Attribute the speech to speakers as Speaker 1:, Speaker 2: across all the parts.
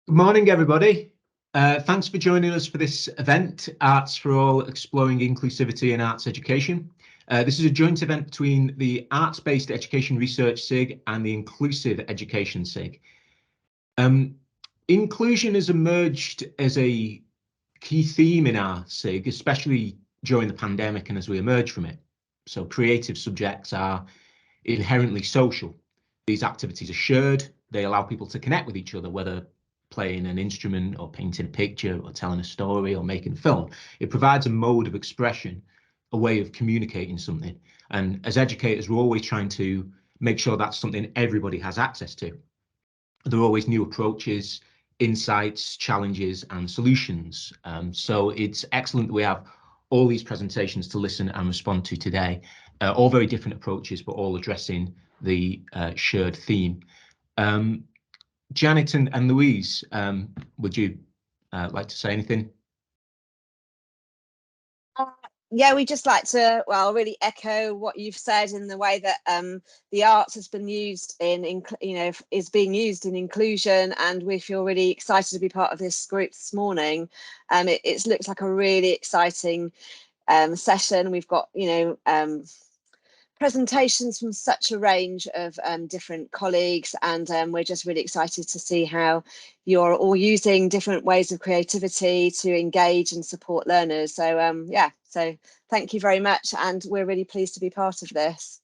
Speaker 1: Good morning, everybody. Thanks for joining us for this event, Arts for All, Exploring Inclusivity in Arts Education. This is a joint event between the Arts-Based Education Research SIG and the Inclusive Education SIG. Inclusion has emerged as a key theme in our SIG, especially during the pandemic and as we emerge from it. So creative subjects are inherently social. These activities are shared. They allow people to connect with each other, whether playing an instrument or painting a picture or telling a story or making a film. It provides a mode of expression, a way of communicating something. And as educators, we're always trying to make sure that's something everybody has access to. There are always new approaches, insights, challenges, and solutions. So it's excellent that we have all these presentations to listen and respond to today, all very different approaches, but all addressing the shared theme. Janet and Louise, would you like to say anything?
Speaker 2: Yeah, we'd just like to, well, really echo what you've said in the way that the arts has been used is being used in inclusion, and we feel really excited to be part of this group this morning. It looks like a really exciting session. We've got, presentations from such a range of different colleagues, and we're just really excited to see how you're all using different ways of creativity to engage and support learners. So yeah, so thank you very much, and we're really pleased to be part of this.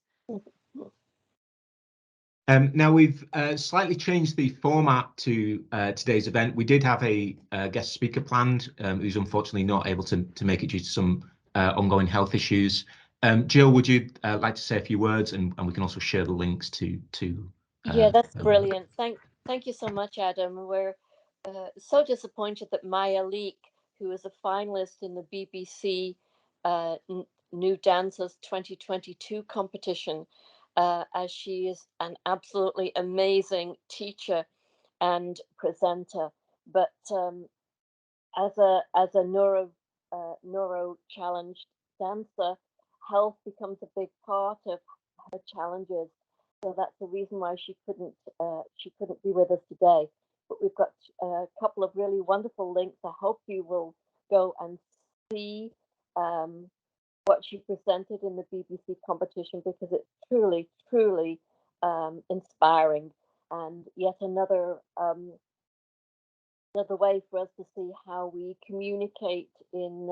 Speaker 1: Now we've slightly changed the format to today's event. We did have a guest speaker planned who's unfortunately not able to make it due to some ongoing health issues. Jill, would you like to say a few words, and we can also share the links to
Speaker 3: yeah, that's brilliant. Thank you so much, Adam. We're so disappointed that Maya Leek, who is a finalist in the BBC New Dancers 2022 competition, as she is an absolutely amazing teacher and presenter, but as a neuro challenged dancer, health becomes a big part of her challenges. So that's the reason why she couldn't be with us today. But we've got a couple of really wonderful links. I hope you will go and see what she presented in the BBC competition, because it's truly, truly inspiring, and yet another way for us to see how we communicate in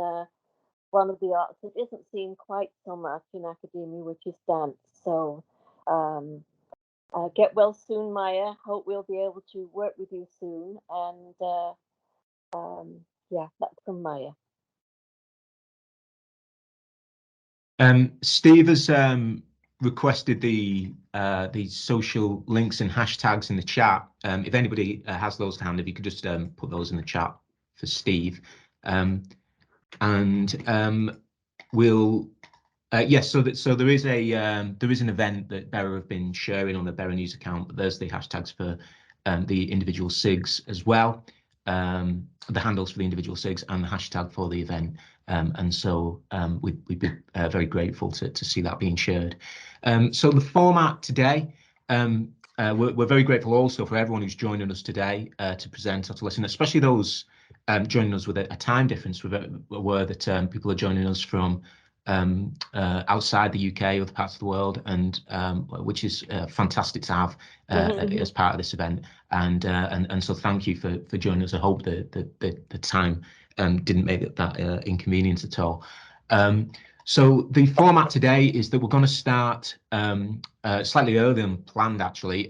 Speaker 3: one of the arts that isn't seen quite so much in academia, which is dance. So get well soon, Maya. Hope we'll be able to work with you soon. And yeah, that's from Maya.
Speaker 1: Steve has requested the social links and hashtags in the chat. If anybody has those to hand, if you could just put those in the chat for Steve. We'll yes, so there is an event that Bera have been sharing on the Bera News account, but there's the hashtags for the individual SIGs as well, the handles for the individual SIGs and the hashtag for the event. And so we'd be very grateful to see that being shared. So the format today, we're very grateful also for everyone who's joining us today to present or to listen, especially those joining us with a time difference. We're aware that people are joining us from outside the UK, other parts of the world, and which is fantastic to have as part of this event. And so thank you for joining us. I hope the time didn't make that inconvenience at all. So the format today is that we're going to start slightly earlier than planned, actually.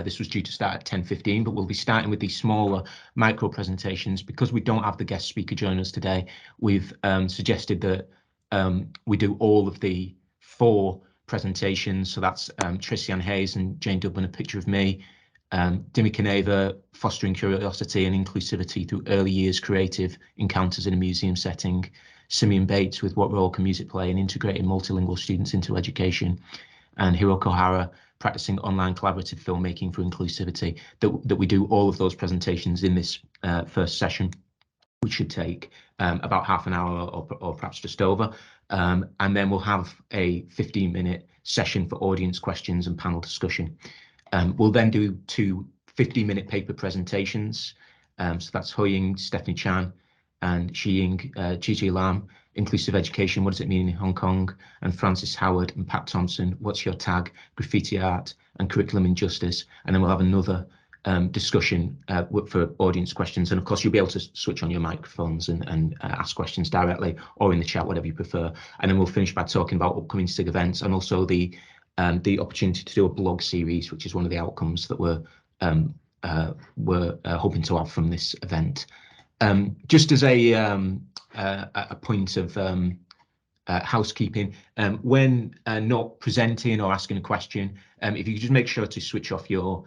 Speaker 1: This was due to start at 10:15, but we'll be starting with these smaller micro presentations. Because we don't have the guest speaker join us today, we've suggested that we do all of the 4 presentations. So that's Tristian Hayes and Jane Dublin, A Picture of Me, Dimi Caneva, Fostering Curiosity and Inclusivity Through Early Years Creative Encounters in a Museum Setting, Simeon Bates with What Role Can Music Play in Integrating Multilingual Students into Education, and Hiroko Hara, Practicing Online Collaborative Filmmaking for Inclusivity, that we do all of those presentations in this first session, which should take about half an hour or perhaps just over. And then we'll have a 15-minute session for audience questions and panel discussion. We'll then do 2 50-minute paper presentations. So that's Hoying, Stephanie Chan, and Xiying, Gigi Lam, Inclusive Education, What Does It Mean in Hong Kong? And Francis Howard and Pat Thompson, What's Your Tag? Graffiti Art and Curriculum Injustice. And then we'll have another discussion for audience questions. And of course, you'll be able to switch on your microphones and ask questions directly or in the chat, whatever you prefer. And then we'll finish by talking about upcoming SIG events and also the opportunity to do a blog series, which is one of the outcomes that we're hoping to have from this event. Just as a point of housekeeping, when not presenting or asking a question, if you could just make sure to switch off your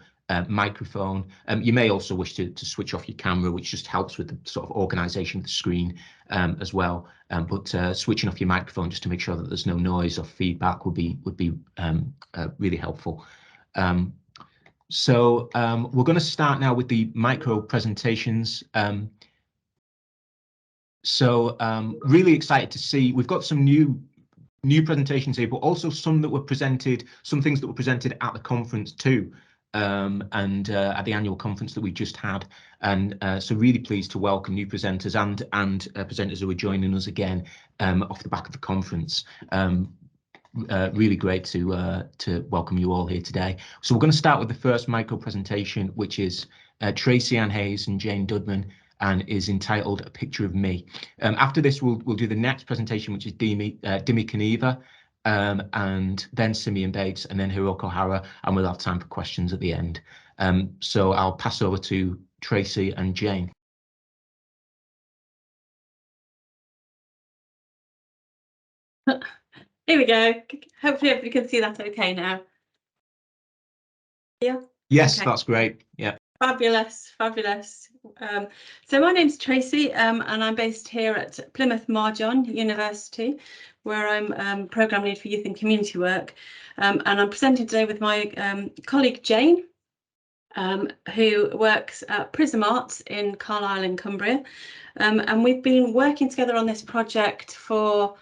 Speaker 1: microphone. You may also wish to switch off your camera, which just helps with the sort of organization of the screen as well. But switching off your microphone just to make sure that there's no noise or feedback would be really helpful. So we're going to start now with the micro presentations. Really excited to see, we've got some new presentations here, but also some that were presented, some things that were presented at the conference too, and at the annual conference that we just had. And so really pleased to welcome new presenters and presenters who are joining us again off the back of the conference. Really great to welcome you all here today. So we're going to start with the first micro presentation, which is Tracy Ann Hayes and Jane Dudman, and is entitled A Picture of Me. After this, we'll do the next presentation, which is Dimi Kaniva, and then Simeon Bates, and then Hiroko Hara, and we'll have time for questions at the end. So I'll pass over to Tracy and Jane.
Speaker 4: Here we go. Hopefully everybody can see that okay now. Yeah.
Speaker 1: Yes,
Speaker 4: okay.
Speaker 1: That's great. Yeah.
Speaker 4: Fabulous, fabulous. So my name's Tracy, and I'm based here at Plymouth Marjon University, where I'm Programme Lead for Youth and Community Work. And I'm presenting today with my colleague Jane, who works at Prism Arts in Carlisle in Cumbria. And we've been working together on this project for,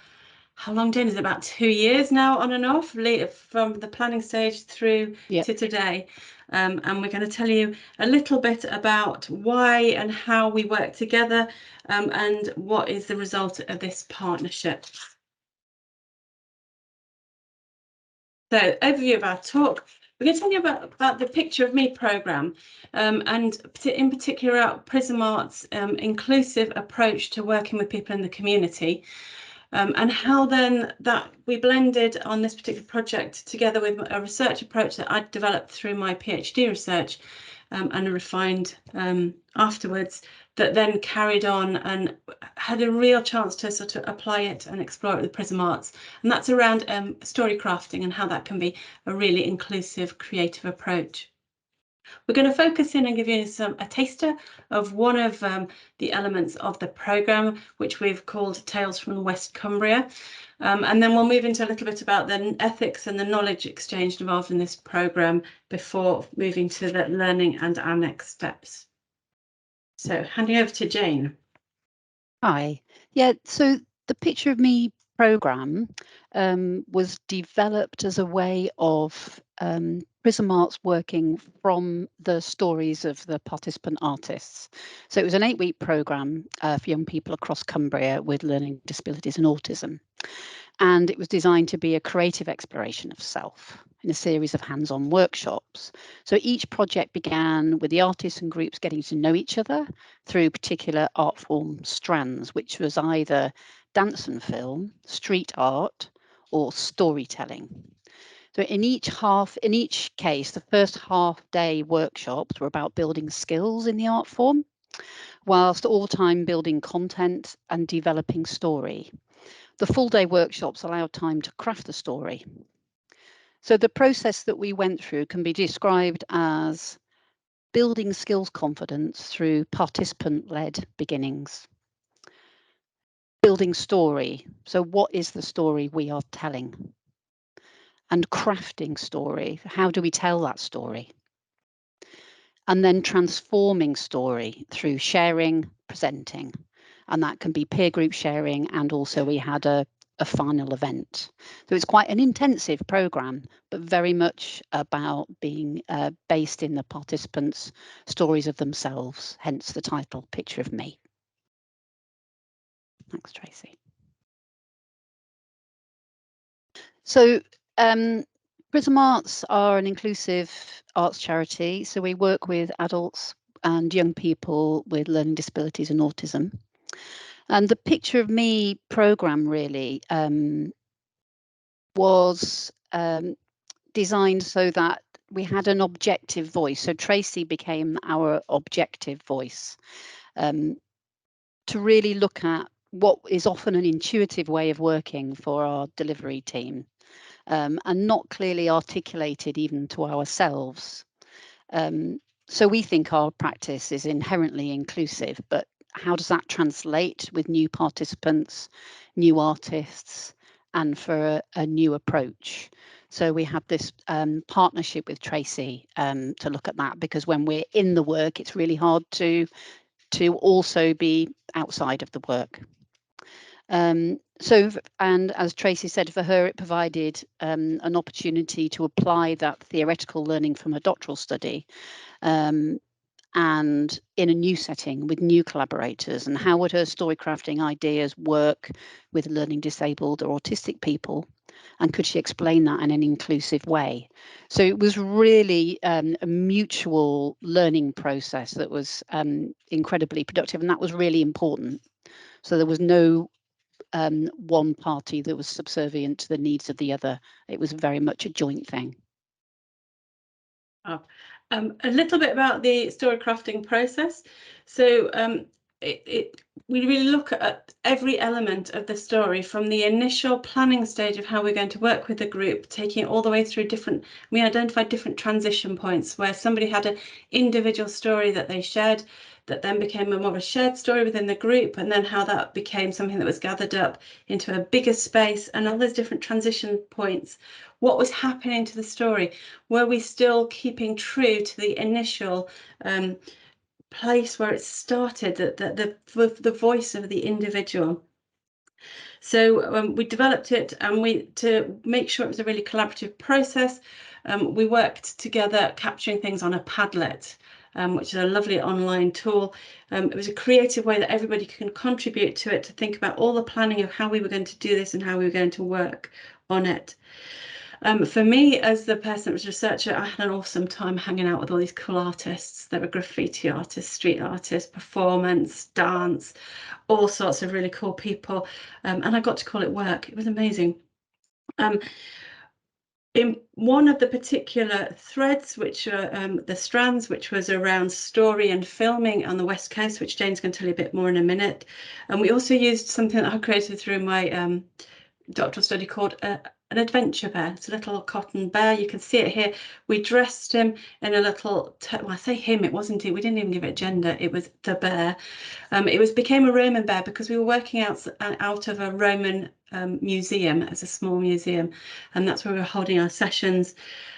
Speaker 4: how long, Jane? Is it about 2 years now, on and off, from the planning stage through to today. And we're going to tell you a little bit about why and how we work together, and what is the result of this partnership. So, overview of our talk. We're going to tell you about the Picture of Me programme, and in particular about Prism Arts' inclusive approach to working with people in the community. And how then that we blended on this particular project together with a research approach that I developed through my PhD research, and refined afterwards, that then carried on and had a real chance to sort of apply it and explore it with Prism Arts. And that's around story crafting and how that can be a really inclusive, creative approach. We're going to focus in and give you a taster of one of the elements of the programme, which we've called Tales from West Cumbria. And then we'll move into a little bit about the ethics and the knowledge exchange involved in this programme before moving to the learning and our next steps. So handing over to Jane.
Speaker 5: Hi. Yeah, so the Picture of Me programme was developed as a way of Prism Arts working from the stories of the participant artists. So it was an 8-week programme for young people across Cumbria with learning disabilities and autism. And it was designed to be a creative exploration of self in a series of hands-on workshops. So each project began with the artists and groups getting to know each other through particular art form strands, which was either dance and film, street art, or storytelling. So in each case, the first half-day workshops were about building skills in the art form, whilst all the time building content and developing story. The full-day workshops allowed time to craft the story. So the process that we went through can be described as building skills confidence through participant-led beginnings. Building story. So what is the story we are telling? And crafting story. How do we tell that story? And then transforming story through sharing, presenting. And that can be peer group sharing, and also we had a a final event. So it's quite an intensive programme, but very much about being based in the participants' stories of themselves, hence the title, Picture of Me. Thanks, Tracy. So Prism Arts are an inclusive arts charity. So we work with adults and young people with learning disabilities and autism. And the Picture of Me programme really was designed so that we had an objective voice. So Tracy became our objective voice to really look at what is often an intuitive way of working for our delivery team. And not clearly articulated even to ourselves. So we think our practice is inherently inclusive, but how does that translate with new participants, new artists, and for a new approach? So we have this partnership with Tracy to look at that, because when we're in the work, it's really hard to also be outside of the work. So, and as Tracy said, for her, it provided an opportunity to apply that theoretical learning from her doctoral study and in a new setting with new collaborators. And how would her story crafting ideas work with learning disabled or autistic people? And could she explain that in an inclusive way? So it was really a mutual learning process that was incredibly productive, and that was really important. So there was no one party that was subservient to the needs of the other. It was very much a joint thing.
Speaker 4: Oh. A little bit about the story crafting process. So we really look at every element of the story from the initial planning stage of how we're going to work with the group, taking it all the way through we identified different transition points where somebody had an individual story that they shared that then became more of a shared story within the group, and then how that became something that was gathered up into a bigger space, and all those different transition points. What was happening to the story? Were we still keeping true to the initial place where it started, the voice of the individual? So we developed it, and to make sure it was a really collaborative process, we worked together capturing things on a Padlet, which is a lovely online tool. It was a creative way that everybody can contribute to it, to think about all the planning of how we were going to do this and how we were going to work on it. For me, as the person that was a researcher, I had an awesome time hanging out with all these cool artists. There were graffiti artists, street artists, performance, dance, all sorts of really cool people. And I got to call it work. It was amazing. In one of the particular threads, which are the strands, which was around story and filming on the West Coast, which Jane's going to tell you a bit more in a minute. And we also used something that I created through my doctoral study called an adventure bear. It's a little cotton bear. You can see it here. We dressed him in a little, well, I say him, it wasn't it. We didn't even give it gender. It was the bear. It became a Roman bear because we were working out of a Roman museum, as a small museum, and that's where we were holding our sessions.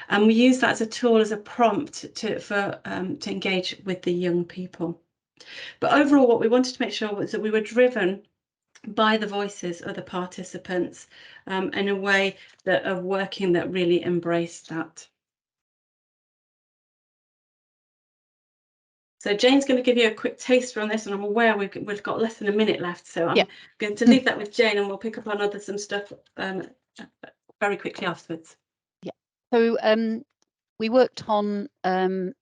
Speaker 4: And we used that as a tool, as a prompt to engage with the young people. But overall, what we wanted to make sure was that we were driven by the voices of the participants in a way of working that really embraced that. So Jane's going to give you a quick taster on this, and I'm aware we've got less than a minute left, so I'm going to leave that with Jane, and we'll pick up on some stuff very quickly afterwards.
Speaker 5: Yeah. So we worked on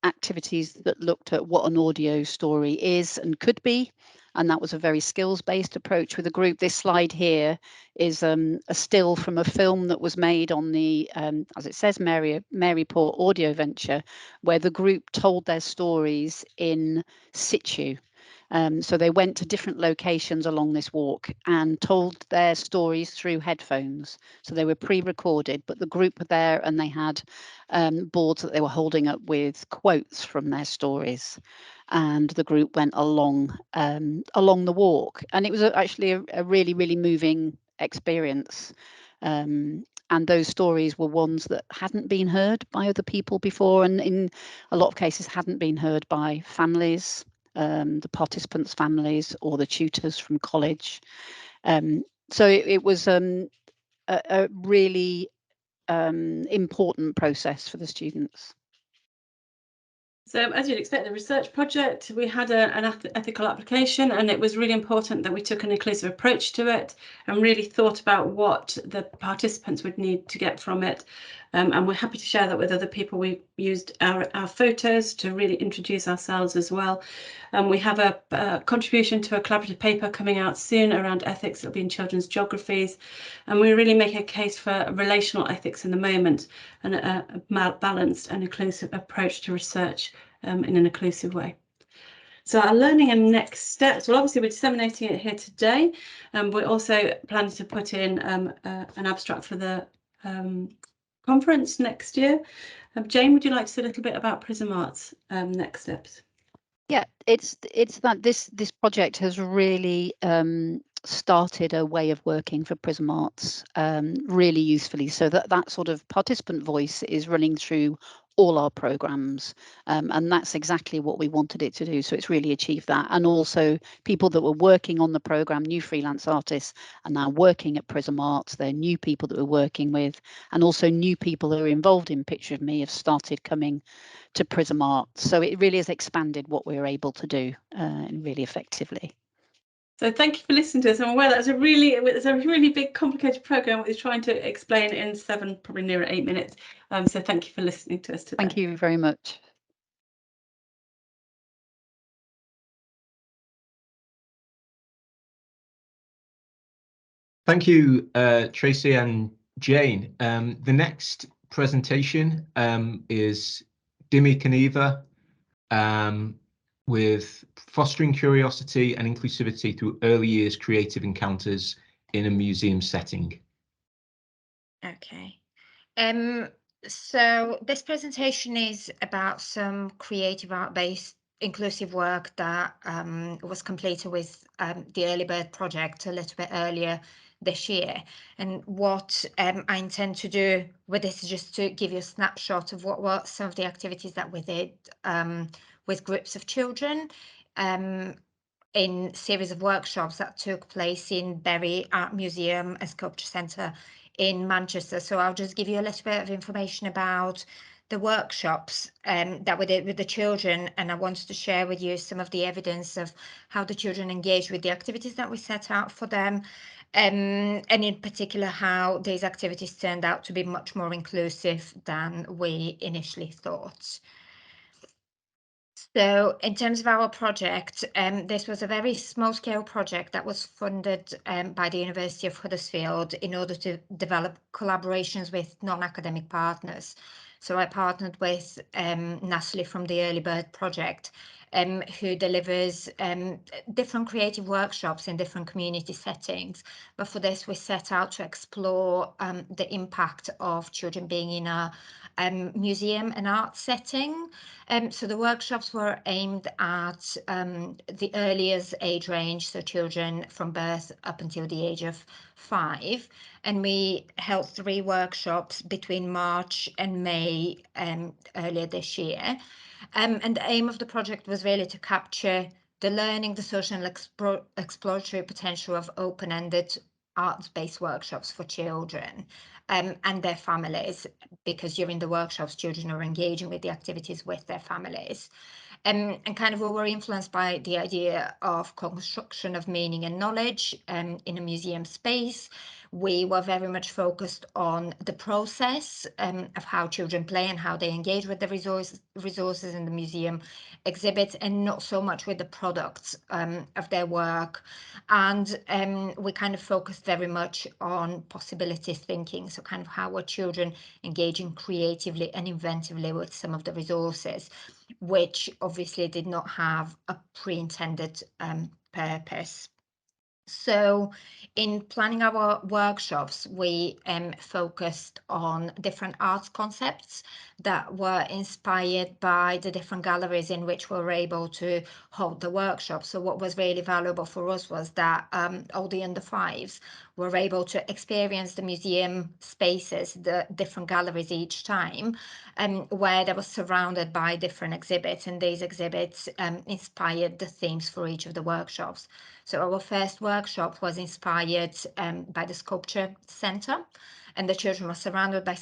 Speaker 5: activities that looked at what an audio story is and could be, and that was a very skills-based approach with a group. This slide here is a still from a film that was made on the, as it says, Maryport Audio Venture, where the group told their stories in situ. So they went to different locations along this walk and told their stories through headphones. So they were pre-recorded, but the group were there and they had boards that they were holding up with quotes from their stories. And the group went along the walk. And it was actually a really, really moving experience. And those stories were ones that hadn't been heard by other people before, and in a lot of cases hadn't been heard by families, the participants' families or the tutors from college. So it was a really important process for the students.
Speaker 4: So as you'd expect, the research project, we had an ethical application, and it was really important that we took an inclusive approach to it and really thought about what the participants would need to get from it. And we're happy to share that with other people. We used our photos to really introduce ourselves as well. We have a contribution to a collaborative paper coming out soon around ethics. It'll be in children's geographies. And we really make a case for relational ethics in the moment and a balanced and inclusive approach to research in an inclusive way. So our learning and next steps, well, obviously we're disseminating it here today. We're also planning to put in an abstract for the conference next year. Jane, would you like to say a little bit about Prism Arts next steps?
Speaker 5: Yeah, it's that this project has really started a way of working for Prism Arts really usefully, so that sort of participant voice is running through all our programs, and that's exactly what we wanted it to do. So it's really achieved that. And also people that were working on the program, new freelance artists, are now working at Prism Arts. They're new people that we're working with, and also new people who are involved in Picture of Me have started coming to Prism Arts. So it really has expanded what we're able to do and really effectively.
Speaker 4: So thank you for listening to us. I'm aware that's a really big, complicated program we're trying to explain in 7, probably nearer 8 minutes. So thank you for listening to us today.
Speaker 5: Thank you very much.
Speaker 1: Thank you, Tracy and Jane. The next presentation is Dimi Kaniva with Fostering Curiosity and Inclusivity Through Early Years Creative Encounters in a Museum Setting.
Speaker 6: Okay. So this presentation is about some creative art-based inclusive work that was completed with the Early Bird project a little bit earlier this year. And what I intend to do with this is just to give you a snapshot of what were some of the activities that we did with groups of children in series of workshops that took place in Bury Art Museum and Sculpture Centre in Manchester. So I'll just give you a little bit of information about the workshops that we did with the children, and I wanted to share with you some of the evidence of how the children engaged with the activities that we set out for them, and in particular how these activities turned out to be much more inclusive than we initially thought. So in terms of our project, this was a very small-scale project that was funded by the University of Huddersfield in order to develop collaborations with non-academic partners. So I partnered with Natalie from the Early Bird project, who delivers different creative workshops in different community settings. But for this, we set out to explore the impact of children being in a museum and art setting. So the workshops were aimed at the earliest age range, so children from birth up until the age of 5. And we held 3 workshops between March and May earlier this year. And the aim of the project was really to capture the learning, the social and exploratory potential of open-ended arts-based workshops for children and their families, because during the workshops, children are engaging with the activities with their families. And kind of we were influenced by the idea of construction of meaning and knowledge in a museum space. We were very much focused on the process of how children play and how they engage with the resources in the museum exhibits, and not so much with the products of their work. And we kind of focused very much on possibilities thinking, so kind of how are children engaging creatively and inventively with some of the resources, which obviously did not have a pre-intended purpose. So in planning our workshops, we focused on different arts concepts that were inspired by the different galleries in which we were able to hold the workshop. So what was really valuable for us was that all the under fives were able to experience the museum spaces, the different galleries each time, where they were surrounded by different exhibits, and these exhibits inspired the themes for each of the workshops. So our first workshop was inspired by the Sculpture Centre, and the children were surrounded by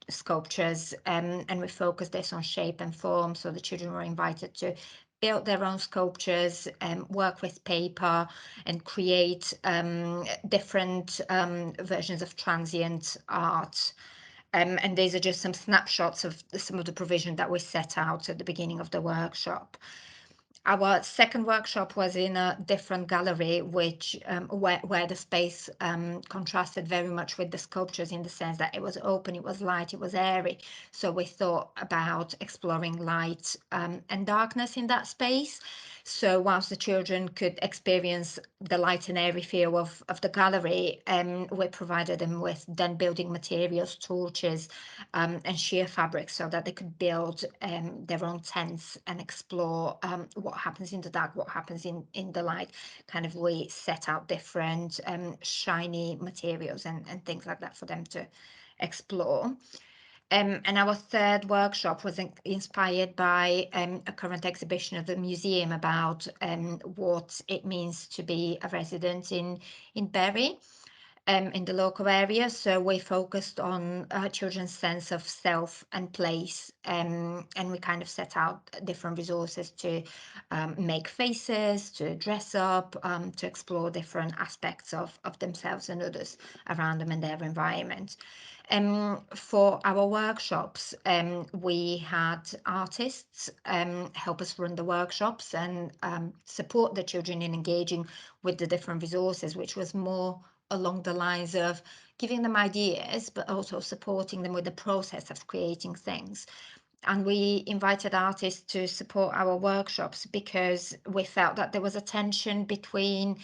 Speaker 6: sculptures, and we focused this on shape and form. So the children were invited to build their own sculptures, work with paper, and create different versions of transient art. And these are just some snapshots of some of the provision that we set out at the beginning of the workshop. Our second workshop was in a different gallery, which where the space contrasted very much with the sculptures, in the sense that it was open, it was light, it was airy. So we thought about exploring light and darkness in that space. So whilst the children could experience the light and airy feel of the gallery, we provided them with then building materials, torches, and sheer fabric, so that they could build their own tents and explore what happens in the dark, what happens in the light. Kind of we set out different shiny materials and things like that for them to explore. And our third workshop was inspired by a current exhibition of the museum about what it means to be a resident in Bury, in the local area. So we focused on children's sense of self and place, and we kind of set out different resources to make faces, to dress up, to explore different aspects of themselves and others around them and their environment. For our workshops, we had artists help us run the workshops and support the children in engaging with the different resources, which was more along the lines of giving them ideas, but also supporting them with the process of creating things. And we invited artists to support our workshops because we felt that there was a tension between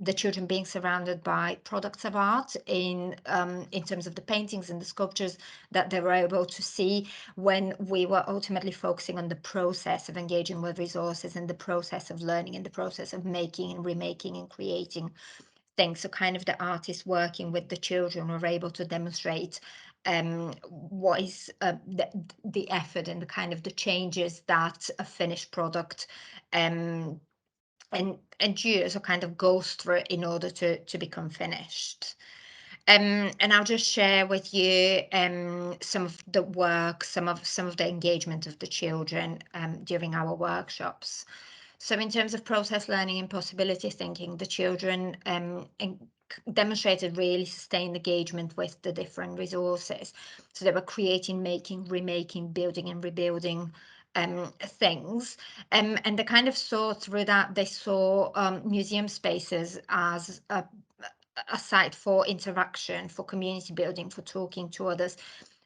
Speaker 6: the children being surrounded by products of art in terms of the paintings and the sculptures that they were able to see, when we were ultimately focusing on the process of engaging with resources and the process of learning and the process of making and remaking and creating things. So kind of the artists working with the children were able to demonstrate what is the effort and the kind of the changes that a finished product and endures or kind of goes through in order to become finished. And I'll just share with you some of the work, some of the engagement of the children during our workshops. So in terms of process learning and possibility thinking, the children demonstrated really sustained engagement with the different resources. So they were creating, making, remaking, building and rebuilding things, and they kind of saw through that, they saw museum spaces as a site for interaction, for community building, for talking to others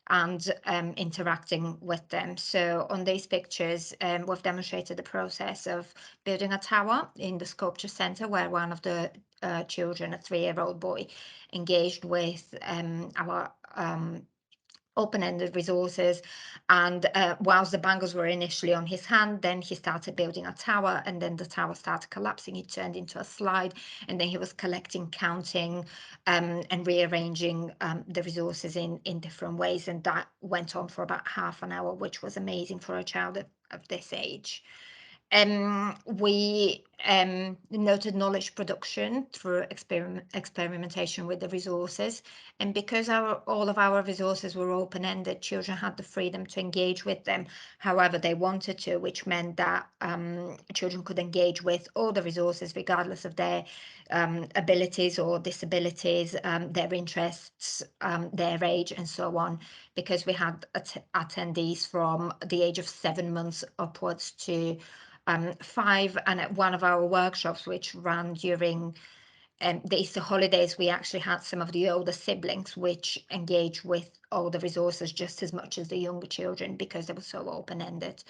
Speaker 6: and interacting with them. So on these pictures, we've demonstrated the process of building a tower in the Sculpture Centre, where one of the children, a 3-year-old boy, engaged with our open-ended resources, and whilst the bangles were initially on his hand, then he started building a tower, and then the tower started collapsing, it turned into a slide, and then he was collecting, counting, and rearranging the resources in different ways, and that went on for about half an hour, which was amazing for a child of this age. We noted knowledge production through experimentation with the resources, and because all of our resources were open-ended, children had the freedom to engage with them however they wanted to, which meant that children could engage with all the resources regardless of their abilities or disabilities, their interests, their age, and so on, because we had attendees from the age of 7 months upwards to 5, and at one of our workshops, which ran during the Easter holidays, we actually had some of the older siblings which engaged with all the resources just as much as the younger children, because they were so open-ended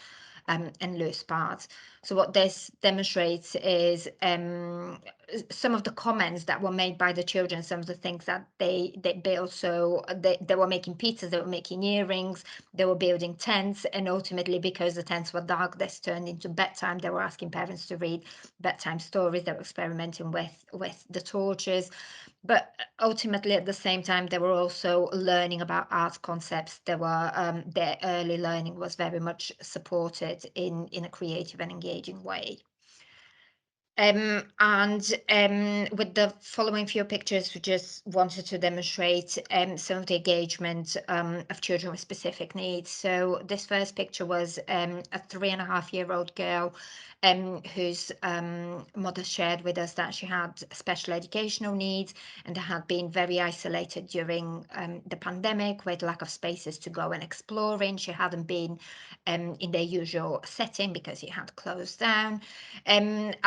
Speaker 6: and loose parts. So what this demonstrates is some of the comments that were made by the children, some of the things that they built. So they were making pizzas, they were making earrings, they were building tents, and ultimately, because the tents were dark, this turned into bedtime. They were asking parents to read bedtime stories. They were experimenting with the torches, but ultimately at the same time they were also learning about art concepts. They were their early learning was very much supported in a creative and engaging way. And with the following few pictures, we just wanted to demonstrate some of the engagement of children with specific needs. So this first picture was a 3.5-year-old girl whose mother shared with us that she had special educational needs and had been very isolated during the pandemic, with lack of spaces to go and explore in. She hadn't been in their usual setting because it had closed down. And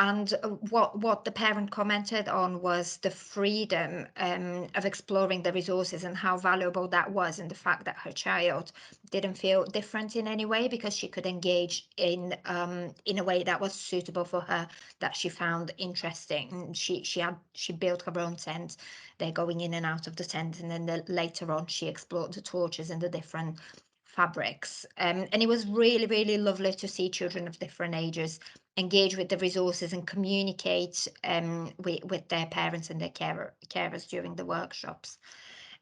Speaker 6: what the parent commented on was the freedom of exploring the resources and how valuable that was, and the fact that her child didn't feel different in any way because she could engage in a way that was suitable for her, that she found interesting. She built her own tent. They're going in and out of the tent, and then later on she explored the torches and the different fabrics. And it was really, really lovely to see children of different ages engage with the resources and communicate with their parents and their carers during the workshops.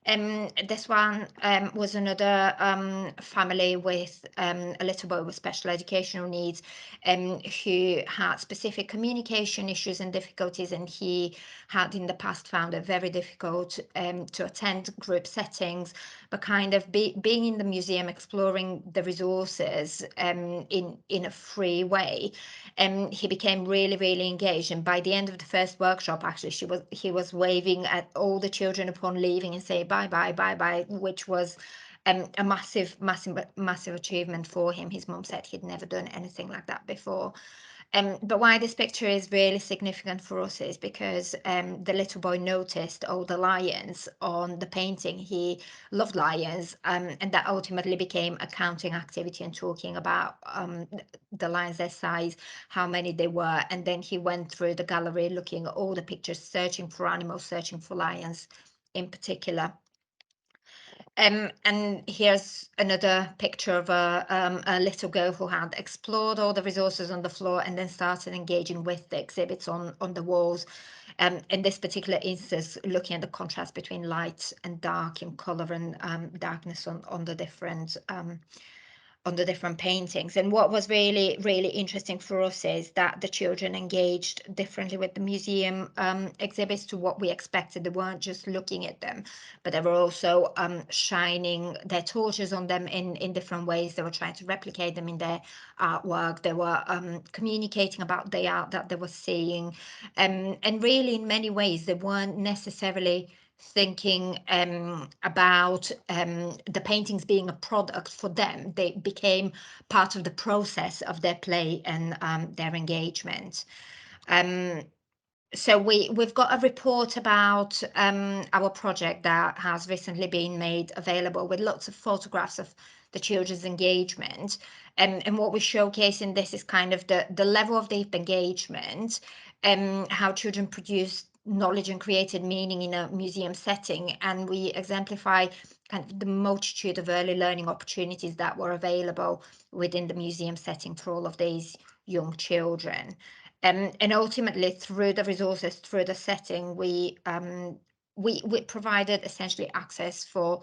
Speaker 6: This one was another family with a little boy with special educational needs who had specific communication issues and difficulties, and he had in the past found it very difficult to attend group settings, but kind of being in the museum, exploring the resources in a free way, he became really, really engaged. And by the end of the first workshop, actually, he was waving at all the children upon leaving and saying bye bye, bye bye, which was a massive achievement for him. His mum said he'd never done anything like that before. But why this picture is really significant for us is because the little boy noticed all the lions on the painting. He loved lions, and that ultimately became a counting activity and talking about the lions, their size, how many they were. And then he went through the gallery looking at all the pictures, searching for animals, searching for lions in particular. And here's another picture of a little girl who had explored all the resources on the floor and then started engaging with the exhibits on the walls. In this particular instance, looking at the contrast between light and dark in color and darkness on the different paintings. And what was really, really interesting for us is that the children engaged differently with the museum exhibits to what we expected. They weren't just looking at them, but they were also shining their torches on them in different ways. They were trying to replicate them in their artwork. They were communicating about the art that they were seeing. And really, in many ways, they weren't necessarily thinking about the paintings being a product for them. They became part of the process of their play and their engagement. So we've got a report about our project that has recently been made available with lots of photographs of the children's engagement. And what we showcase in this is kind of the level of deep engagement, how children produce knowledge and created meaning in a museum setting. And we exemplify kind of the multitude of early learning opportunities that were available within the museum setting for all of these young children. And ultimately, through the resources, through the setting, we provided essentially access for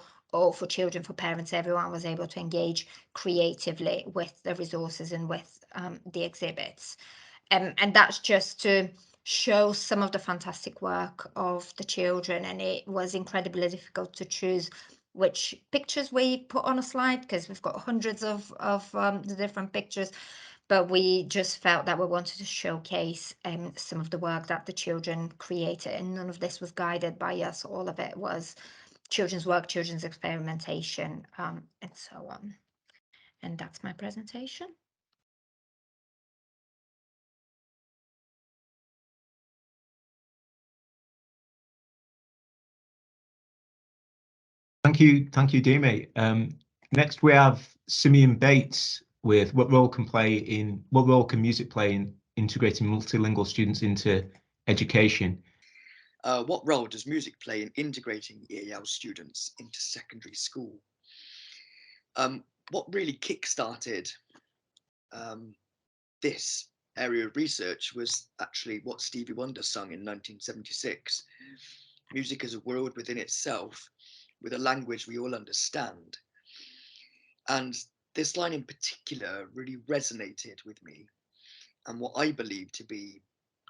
Speaker 6: children, for parents. Everyone was able to engage creatively with the resources and with the exhibits. And that's just to show some of the fantastic work of the children. And it was incredibly difficult to choose which pictures we put on a slide, because we've got hundreds of the different pictures. But we just felt that we wanted to showcase some of the work that the children created, and none of this was guided by us. All of it was children's work, children's experimentation, and so on. And that's my presentation.
Speaker 1: Thank you, Dimi. Next, we have Simeon Bates with what role can music play in integrating multilingual students into education.
Speaker 7: What role does music play in integrating EAL students into secondary school? What really kick-started this area of research was actually what Stevie Wonder sung in 1976. Music is a world within itself, with a language we all understand. And this line in particular really resonated with me, and what I believe to be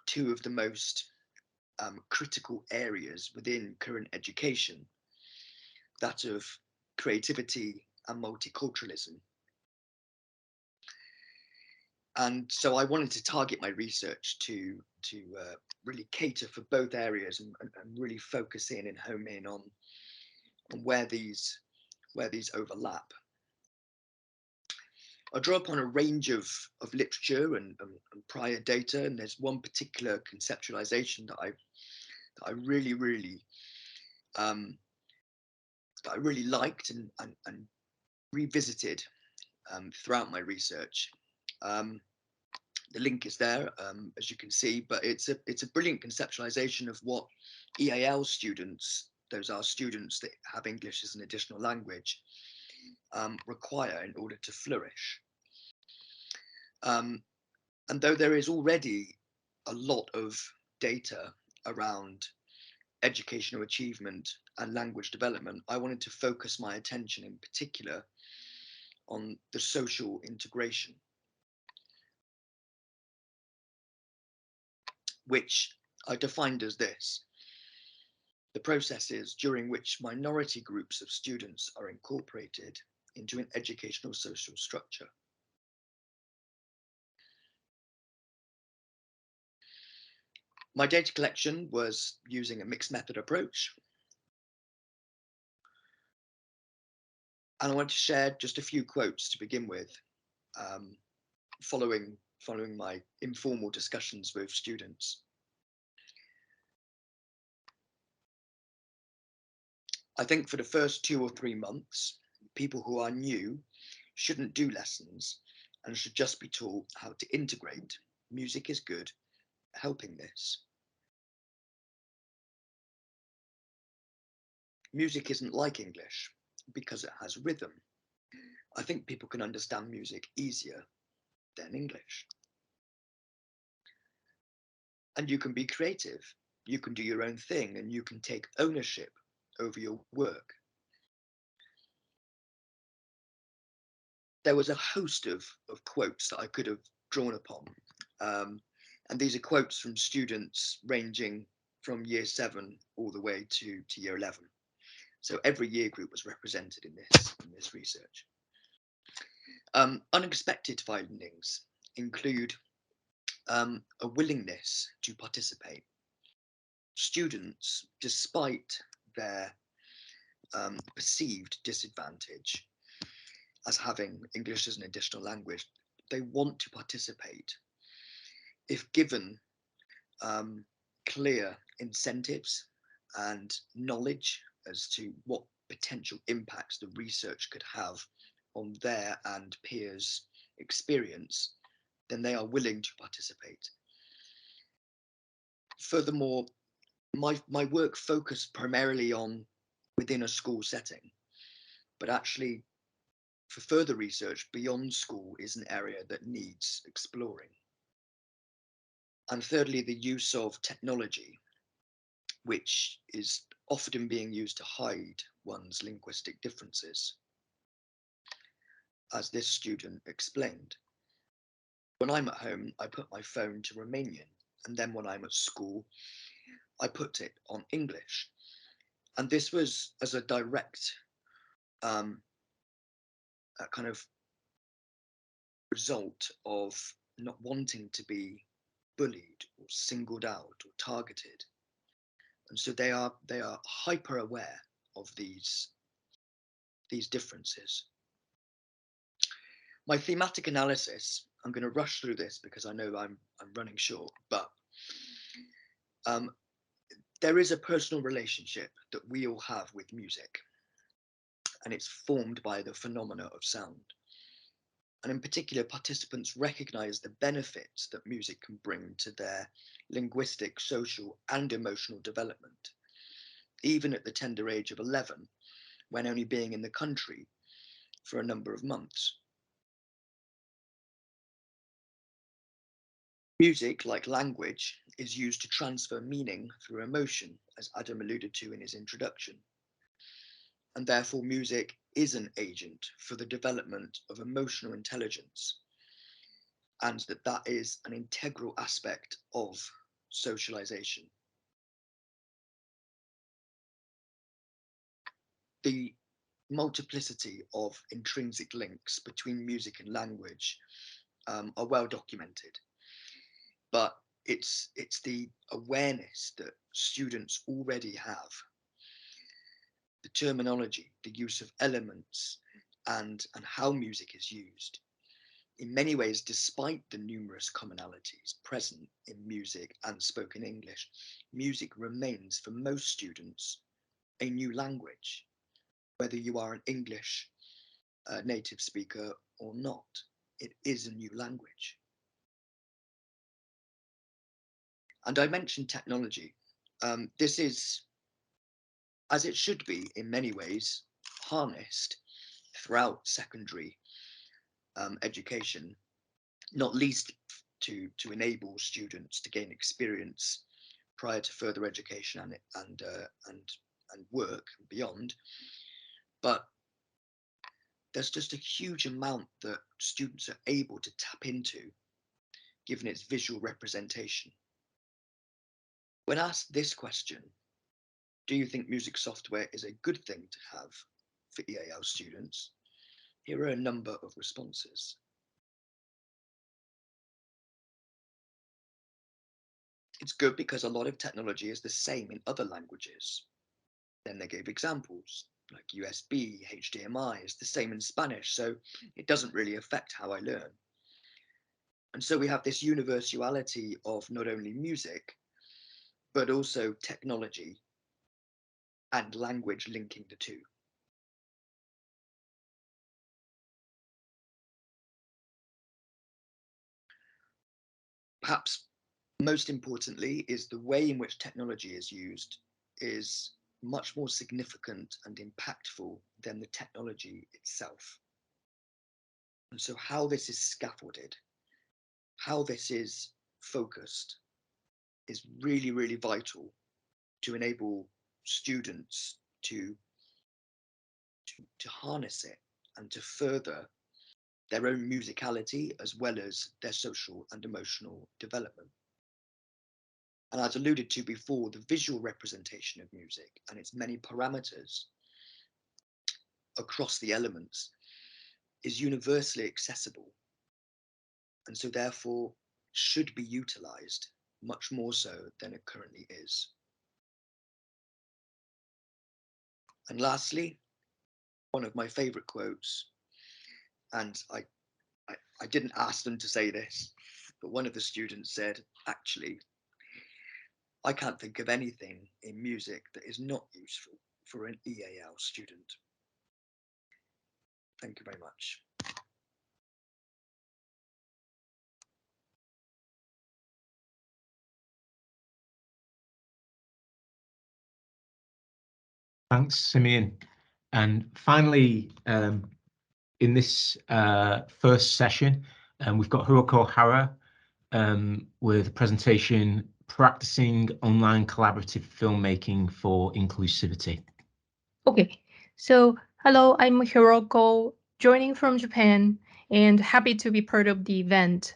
Speaker 7: two of the most critical areas within current education, that of creativity and multiculturalism. And so I wanted to target my research to really cater for both areas and really focus in and home in on where these overlap. I draw upon a range of literature and prior data, and there's one particular conceptualization that I really liked and revisited throughout my research. The link is there, as you can see, but it's a brilliant conceptualization of what EAL students, those are students that have English as an additional language, require in order to flourish. And though there is already a lot of data around educational achievement and language development, I wanted to focus my attention in particular on the social integration, which I defined as this: the processes during which minority groups of students are incorporated into an educational social structure. My data collection was using a mixed method approach, and I want to share just a few quotes to begin with, following my informal discussions with students. I think for the first 2 or 3 months, people who are new shouldn't do lessons and should just be taught how to integrate. Music is good at helping this. Music isn't like English because it has rhythm. I think people can understand music easier than English. And you can be creative. You can do your own thing and you can take ownership over your work. There was a host of quotes that I could have drawn upon. And these are quotes from students ranging from year 7 all the way to year 11. So every year group was represented in this research. Unexpected findings include a willingness to participate. Students, despite their perceived disadvantage as having English as an additional language, they want to participate if given clear incentives and knowledge as to what potential impacts the research could have on their and peers' experience, then they are willing to participate. Furthermore, my work focused primarily on within a school setting, but actually for further research beyond school is an area that needs exploring. And thirdly, the use of technology, which is often being used to hide one's linguistic differences. As this student explained, when I'm at home, I put my phone to Romanian, and then when I'm at school, I put it on English. And this was as a direct kind of result of not wanting to be bullied or singled out or targeted. And so they are hyper aware of these differences. My thematic analysis, I'm going to rush through this because I know I'm running short, but there is a personal relationship that we all have with music, and it's formed by the phenomena of sound. And in particular, participants recognize the benefits that music can bring to their linguistic, social, and emotional development, even at the tender age of 11, when only being in the country for a number of months. Music, like language, is used to transfer meaning through emotion, as Adam alluded to in his introduction. And therefore, music is an agent for the development of emotional intelligence, and that is an integral aspect of socialization. The multiplicity of intrinsic links between music and language are well documented, but it's the awareness that students already have, the terminology, the use of elements, and how music is used. In many ways, despite the numerous commonalities present in music and spoken English, music remains for most students a new language, whether you are an English native speaker or not. It is a new language. And I mentioned technology. This is, as it should be in many ways, harnessed throughout secondary education, not least to enable students to gain experience prior to further education and work beyond. But there's just a huge amount that students are able to tap into, given its visual representation. When asked this question, do you think music software is a good thing to have for EAL students? Here are a number of responses. It's good because a lot of technology is the same in other languages. Then they gave examples like USB, HDMI is the same in Spanish, so it doesn't really affect how I learn. And so we have this universality of not only music, but also technology and language linking the two. Perhaps most importantly is the way in which technology is used is much more significant and impactful than the technology itself. And so how this is scaffolded, how this is focused is really, really vital to enable students to harness it and to further their own musicality as well as their social and emotional development. And as alluded to before, the visual representation of music and its many parameters across the elements is universally accessible, and so therefore should be utilized much more so than it currently is. And lastly, one of my favorite quotes, and I didn't ask them to say this, but one of the students said, actually, I can't think of anything in music that is not useful for an EAL student. Thank you very much.
Speaker 1: Thanks, Simeon. And finally, in this first session, we've got Hiroko Hara with a presentation, Practicing Online Collaborative Filmmaking for Inclusivity.
Speaker 8: Okay, so hello, I'm Hiroko, joining from Japan, and happy to be part of the event.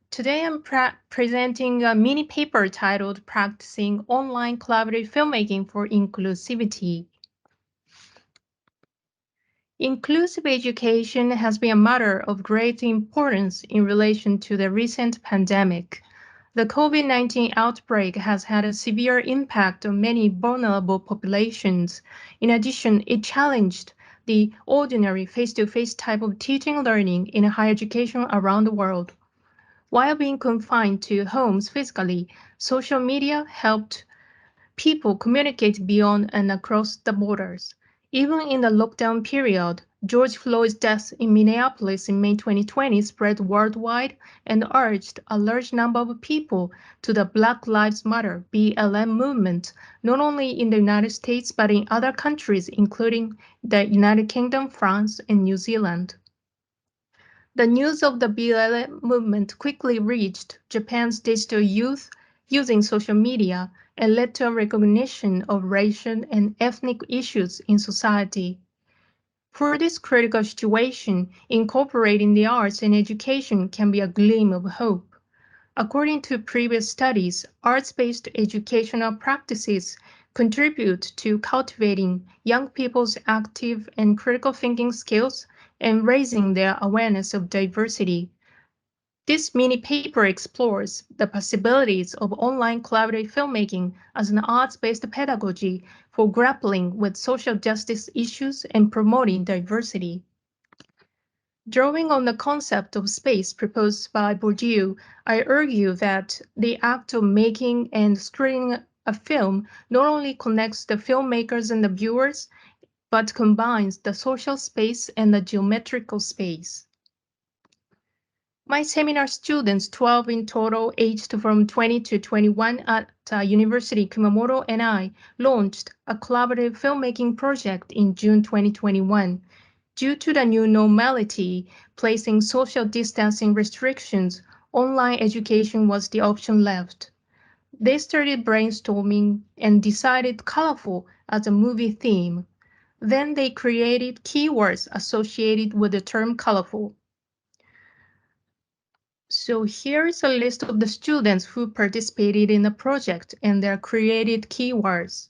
Speaker 8: Today I'm presenting a mini paper titled Practicing Online Collaborative Filmmaking for Inclusivity. Inclusive education has been a matter of great importance in relation to the recent pandemic. The COVID-19 outbreak has had a severe impact on many vulnerable populations. In addition, it challenged the ordinary face-to-face type of teaching and learning in higher education around the world. While being confined to homes physically, social media helped people communicate beyond and across the borders. Even in the lockdown period, George Floyd's death in Minneapolis in May 2020 spread worldwide and urged a large number of people to the Black Lives Matter (BLM) movement, not only in the United States but in other countries, including the United Kingdom, France, and New Zealand. The news of the BLM movement quickly reached Japan's digital youth using social media and led to a recognition of racial and ethnic issues in society. For this critical situation, incorporating the arts and education can be a gleam of hope. According to previous studies, arts-based educational practices contribute to cultivating young people's active and critical thinking skills and raising their awareness of diversity. This mini paper explores the possibilities of online collaborative filmmaking as an arts-based pedagogy for grappling with social justice issues and promoting diversity. Drawing on the concept of space proposed by Bourdieu, I argue that the act of making and screening a film not only connects the filmmakers and the viewers, but combines the social space and the geometrical space. My seminar students, 12 in total, aged from 20 to 21 at University Kumamoto, and I launched a collaborative filmmaking project in June 2021. Due to the new normality, placing social distancing restrictions, online education was the option left. They started brainstorming and decided colorful as a movie theme. Then they created keywords associated with the term colorful. So here is a list of the students who participated in the project and their created keywords.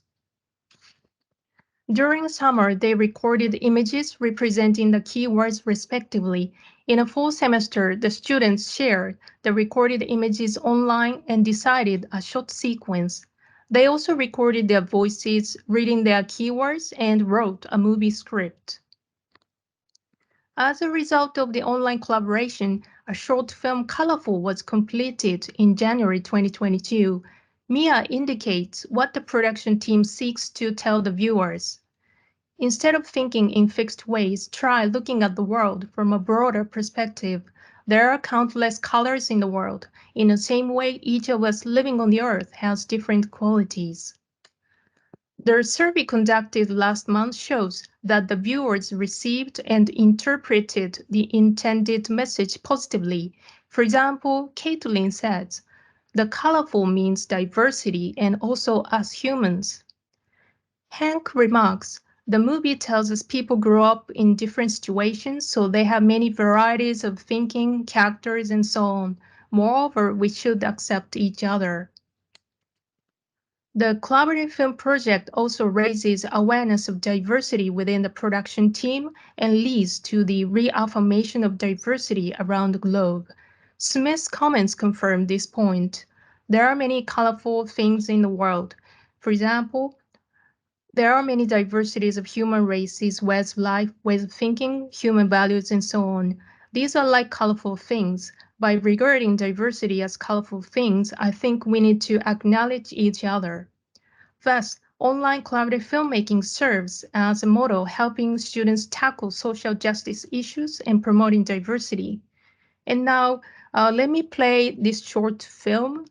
Speaker 8: During summer, they recorded images representing the keywords respectively. In a full semester, the students shared the recorded images online and decided a short sequence. They also recorded their voices, reading their keywords, and wrote a movie script. As a result of the online collaboration, a short film Colorful was completed in January 2022. Mia indicates what the production team seeks to tell the viewers. Instead of thinking in fixed ways, try looking at the world from a broader perspective. There are countless colors in the world. In the same way, each of us living on the earth has different qualities. The survey conducted last month shows that the viewers received and interpreted the intended message positively. For example, Caitlin says, "The colorful means diversity and also us humans." Hank remarks, "The movie tells us people grow up in different situations, so they have many varieties of thinking, characters, and so on. Moreover, we should accept each other." The collaborative film project also raises awareness of diversity within the production team and leads to the reaffirmation of diversity around the globe. Smith's comments confirm this point. There are many colorful things in the world. For example, there are many diversities of human races, ways of life, ways of thinking, human values, and so on. These are like colorful things. By regarding diversity as colorful things, I think we need to acknowledge each other. Thus, online collaborative filmmaking serves as a model helping students tackle social justice issues and promoting diversity. And now, let me play this short film.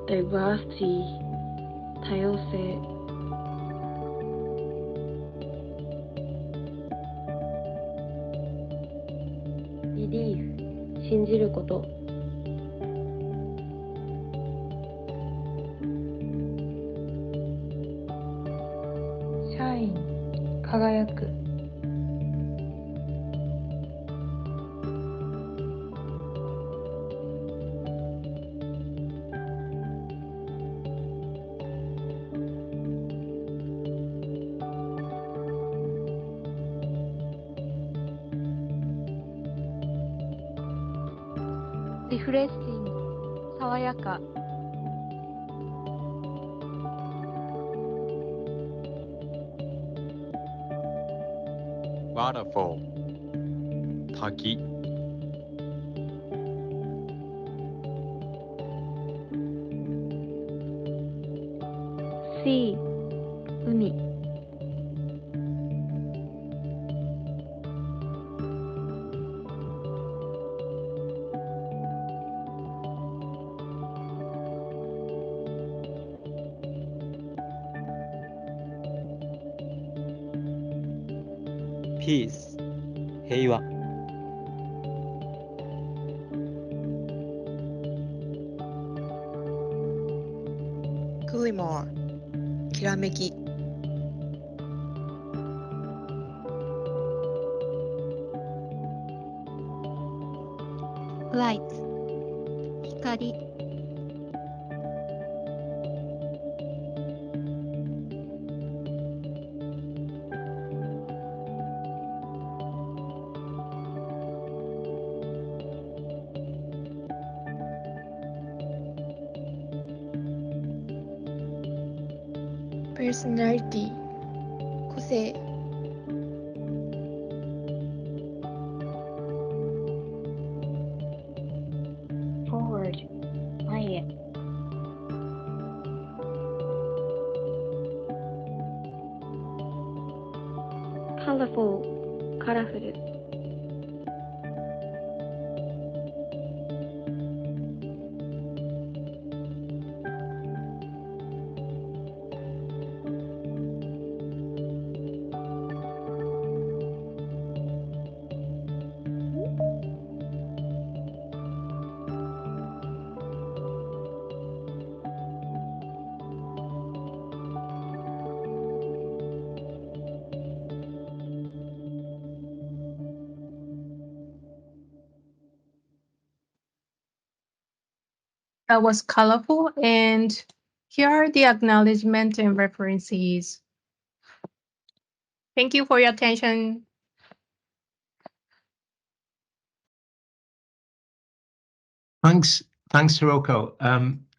Speaker 9: Diversity 多様性Belief 信じることShine 輝くリフレッシング、爽やか。
Speaker 10: Waterfall 滝
Speaker 9: Sea 海。
Speaker 10: Peace 平和
Speaker 11: Glimmer きらめき
Speaker 12: Light 光
Speaker 8: Personality 個性
Speaker 9: Forward 前へ。Colorful カラフル。
Speaker 8: That was colorful, and here are the acknowledgement and references. Thank you for your attention.
Speaker 1: Thanks, Hiroko,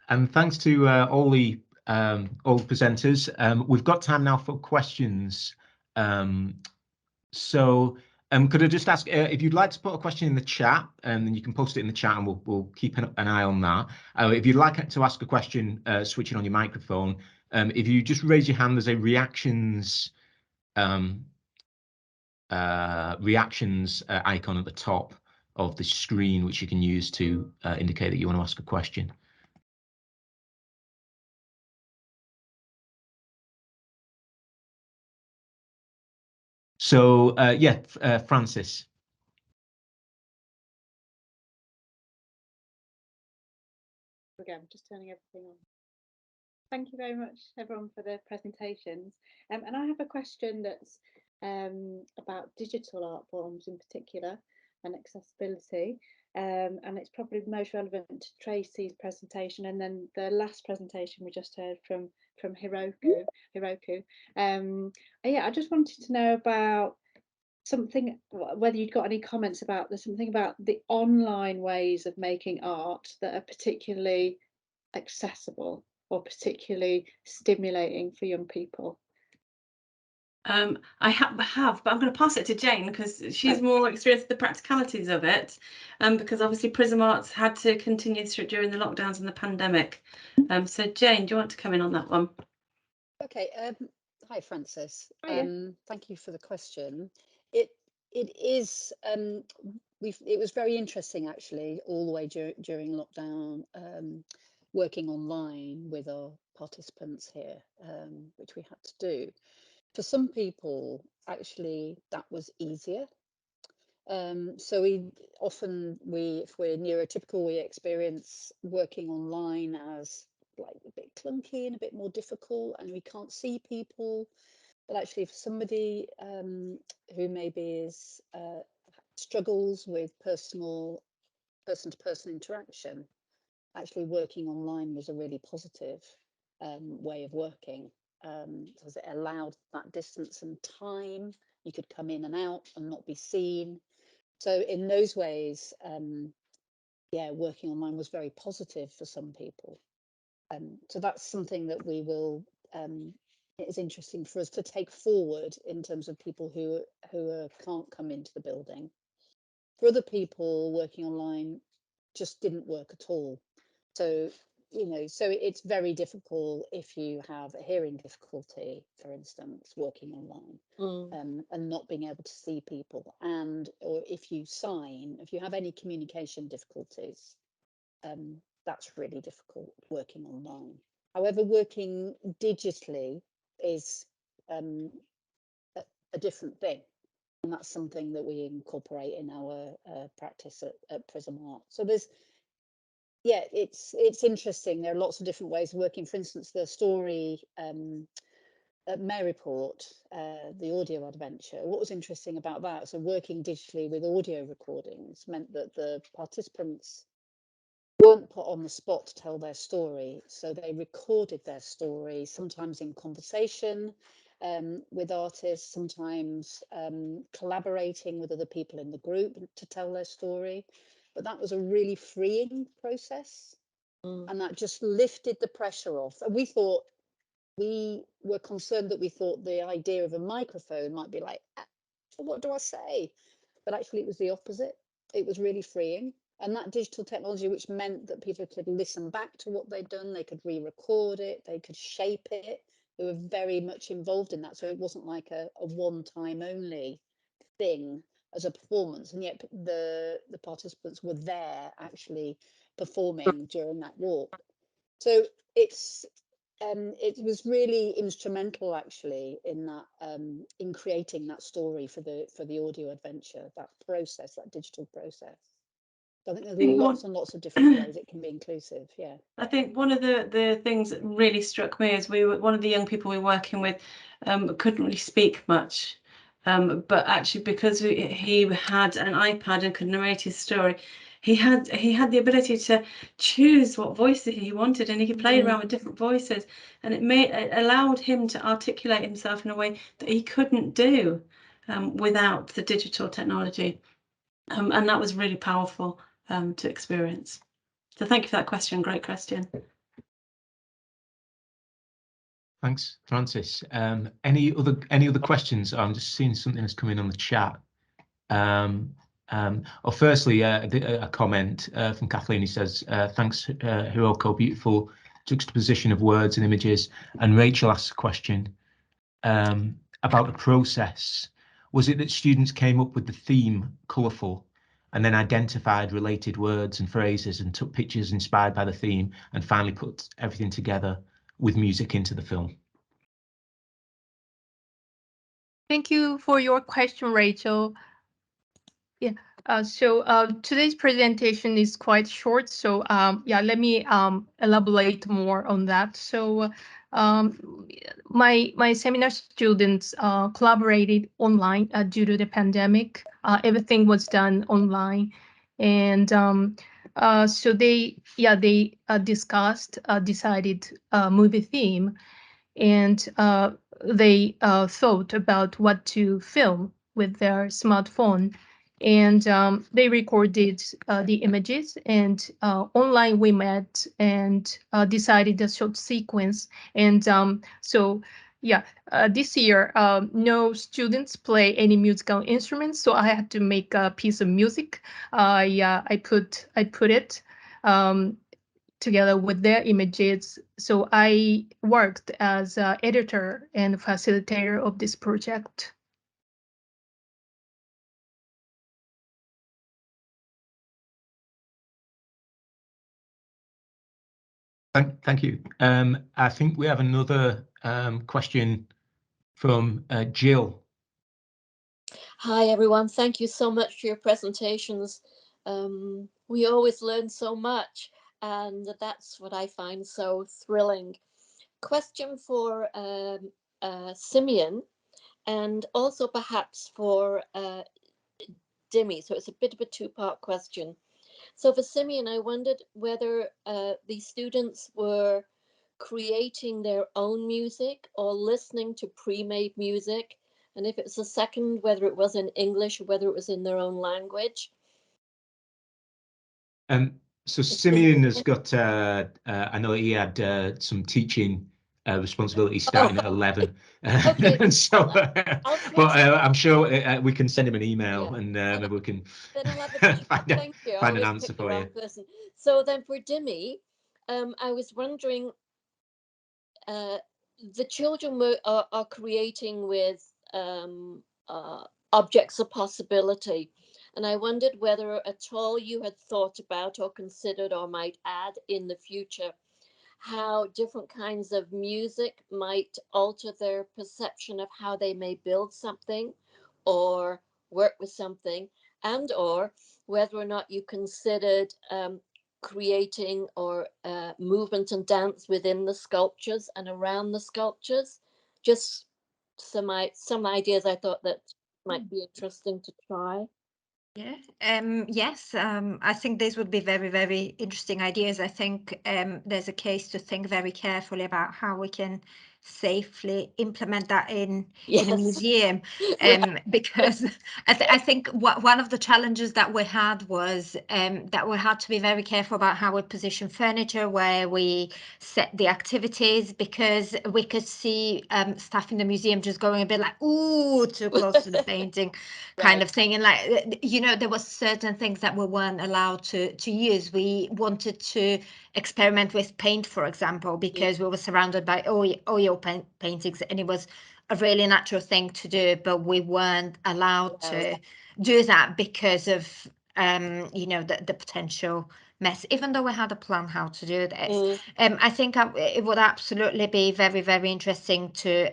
Speaker 1: and thanks to all the presenters. We've got time now for questions. So could I just ask if you'd like to put a question in the chat, and then you can post it in the chat, and we'll keep an eye on that. If you'd like to ask a question, switching on your microphone. If you just raise your hand, there's a reactions icon at the top of the screen, which you can use to indicate that you want to ask a question. So yeah, Francis.
Speaker 13: Again, just turning everything on. Thank you very much, everyone, for the presentations. And I have a question that's about digital art forms in particular and accessibility. And it's probably most relevant to Tracy's presentation and then the last presentation we just heard from Hiroko. Yeah, I just wanted to know about something, whether you'd got any comments about there's something about the online ways of making art that are particularly accessible or particularly stimulating for young people.
Speaker 4: I have, but I'm going to pass it to Jane because she's more experienced with the practicalities of it. Because obviously Prism Arts had to continue through during the lockdowns and the pandemic. So Jane, do you want to come in on that one?
Speaker 5: Okay. Hi, Francis.
Speaker 13: Hiya.
Speaker 5: Thank you for the question. It is. It was very interesting actually, all the way during lockdown, working online with our participants here, which we had to do. For some people, actually, that was easier. So if we're neurotypical, we experience working online as like a bit clunky and a bit more difficult, and we can't see people. But actually, for somebody who maybe struggles with person-to-person interaction, actually working online was a really positive way of working, because it allowed that distance and time. You could come in and out and not be seen. So in those ways,
Speaker 14: yeah, working online was very positive for some people. So that's something that we will, it is interesting for us to take forward in terms of people who can't come into the building. For other people, working online just didn't work at all. So, you know, so it's very difficult if you have a hearing difficulty, for instance, working online, and not being able to see people, and or if you sign, if you have any communication difficulties, that's really difficult working online. However, working digitally is a different thing. And that's something that we incorporate in our practice at Prism Art. So there's, yeah, it's interesting. There are lots of different ways of working. For instance, the story at Maryport, the audio adventure. What was interesting about that? So working digitally with audio recordings meant that the participants weren't put on the spot to tell their story. So they recorded their story, sometimes in conversation with artists, sometimes collaborating with other people in the group to tell their story. But that was a really freeing process. And that just lifted the pressure off. And we were concerned that we thought the idea of a microphone might be like, what do I say? But actually it was the opposite. It was really freeing. And that digital technology, which meant that people could listen back to what they'd done, they could re-record it, they could shape it. They were very much involved in that. So it wasn't like a one-time only thing as a performance. And yet the participants were there actually performing during that walk. So it was really instrumental actually in that in creating that story for the audio adventure, that process, that digital process. So I think there's lots and lots of different ways it can be inclusive. Yeah.
Speaker 4: I think one of the things that really struck me is one of the young people we were working with couldn't really speak much. But actually, because he had an iPad and could narrate his story, he had the ability to choose what voice he wanted, and he could play around with different voices, and it allowed him to articulate himself in a way that he couldn't do without the digital technology, and that was really powerful to experience. So thank you for that question. Great question.
Speaker 1: Thanks, Francis. Any other questions? I'm just seeing something that's coming on the chat. Firstly, a comment from Kathleen who says, thanks, Hiroko, beautiful juxtaposition of words and images. And Rachel asks a question about the process. Was it that students came up with the theme, colourful, and then identified related words and phrases and took pictures inspired by the theme and finally put everything together with music into the film?
Speaker 8: Thank you for your question, Rachel. Yeah, so today's presentation is quite short, so yeah, let me elaborate more on that. So my seminar students collaborated online due to the pandemic. Everything was done online, and so they discussed, decided movie theme, and they thought about what to film with their smartphone, and they recorded the images, and online we met and decided a short sequence. And so yeah, this year no students play any musical instruments, so I had to make a piece of music. I put it together with their images. So I worked as an editor and facilitator of this project.
Speaker 1: Thank you. I think we have another question from Jill.
Speaker 3: Hi, everyone. Thank you so much for your presentations. We always learn so much, and that's what I find so thrilling. Question for Simeon, and also perhaps for Dimi. So it's a bit of a two-part question. So for Simeon, I wondered whether the students were creating their own music or listening to pre-made music, and if it's the second, whether it was in English or whether it was in their own language.
Speaker 1: So Simeon has got, I know he had some teaching responsibilities starting at 11.
Speaker 3: Okay.
Speaker 1: And so, but I'm sure we can send him an email
Speaker 3: Yeah.
Speaker 1: and maybe we can
Speaker 3: Then I'll have a chat. Thank you. I
Speaker 1: find an
Speaker 3: always
Speaker 1: answer
Speaker 3: pick the
Speaker 1: for
Speaker 3: wrong
Speaker 1: you.
Speaker 3: person. So then for Dimmy, I was wondering, the children are creating with objects of possibility. And I wondered whether at all you had thought about or considered or might add in the future how different kinds of music might alter their perception of how they may build something or work with something, and or whether or not you considered creating or movement and dance within the sculptures and around the sculptures. Just some ideas I thought that might be interesting to try.
Speaker 6: Yeah, yes, I think these would be very, very interesting ideas. I think there's a case to think very carefully about how we can safely implement that in a
Speaker 3: Yes.
Speaker 6: museum, because I think one of the challenges that we had was that we had to be very careful about how we position furniture, where we set the activities, because we could see staff in the museum just going a bit like, ooh, too close to the painting kind of thing. And like, you know, there was certain things that we weren't allowed to use. We wanted to experiment with paint, for example, because we were surrounded by oil paintings, and it was a really natural thing to do, but we weren't allowed to do that because of you know, the potential mess, even though we had a plan how to do this. I think it would absolutely be very, very interesting to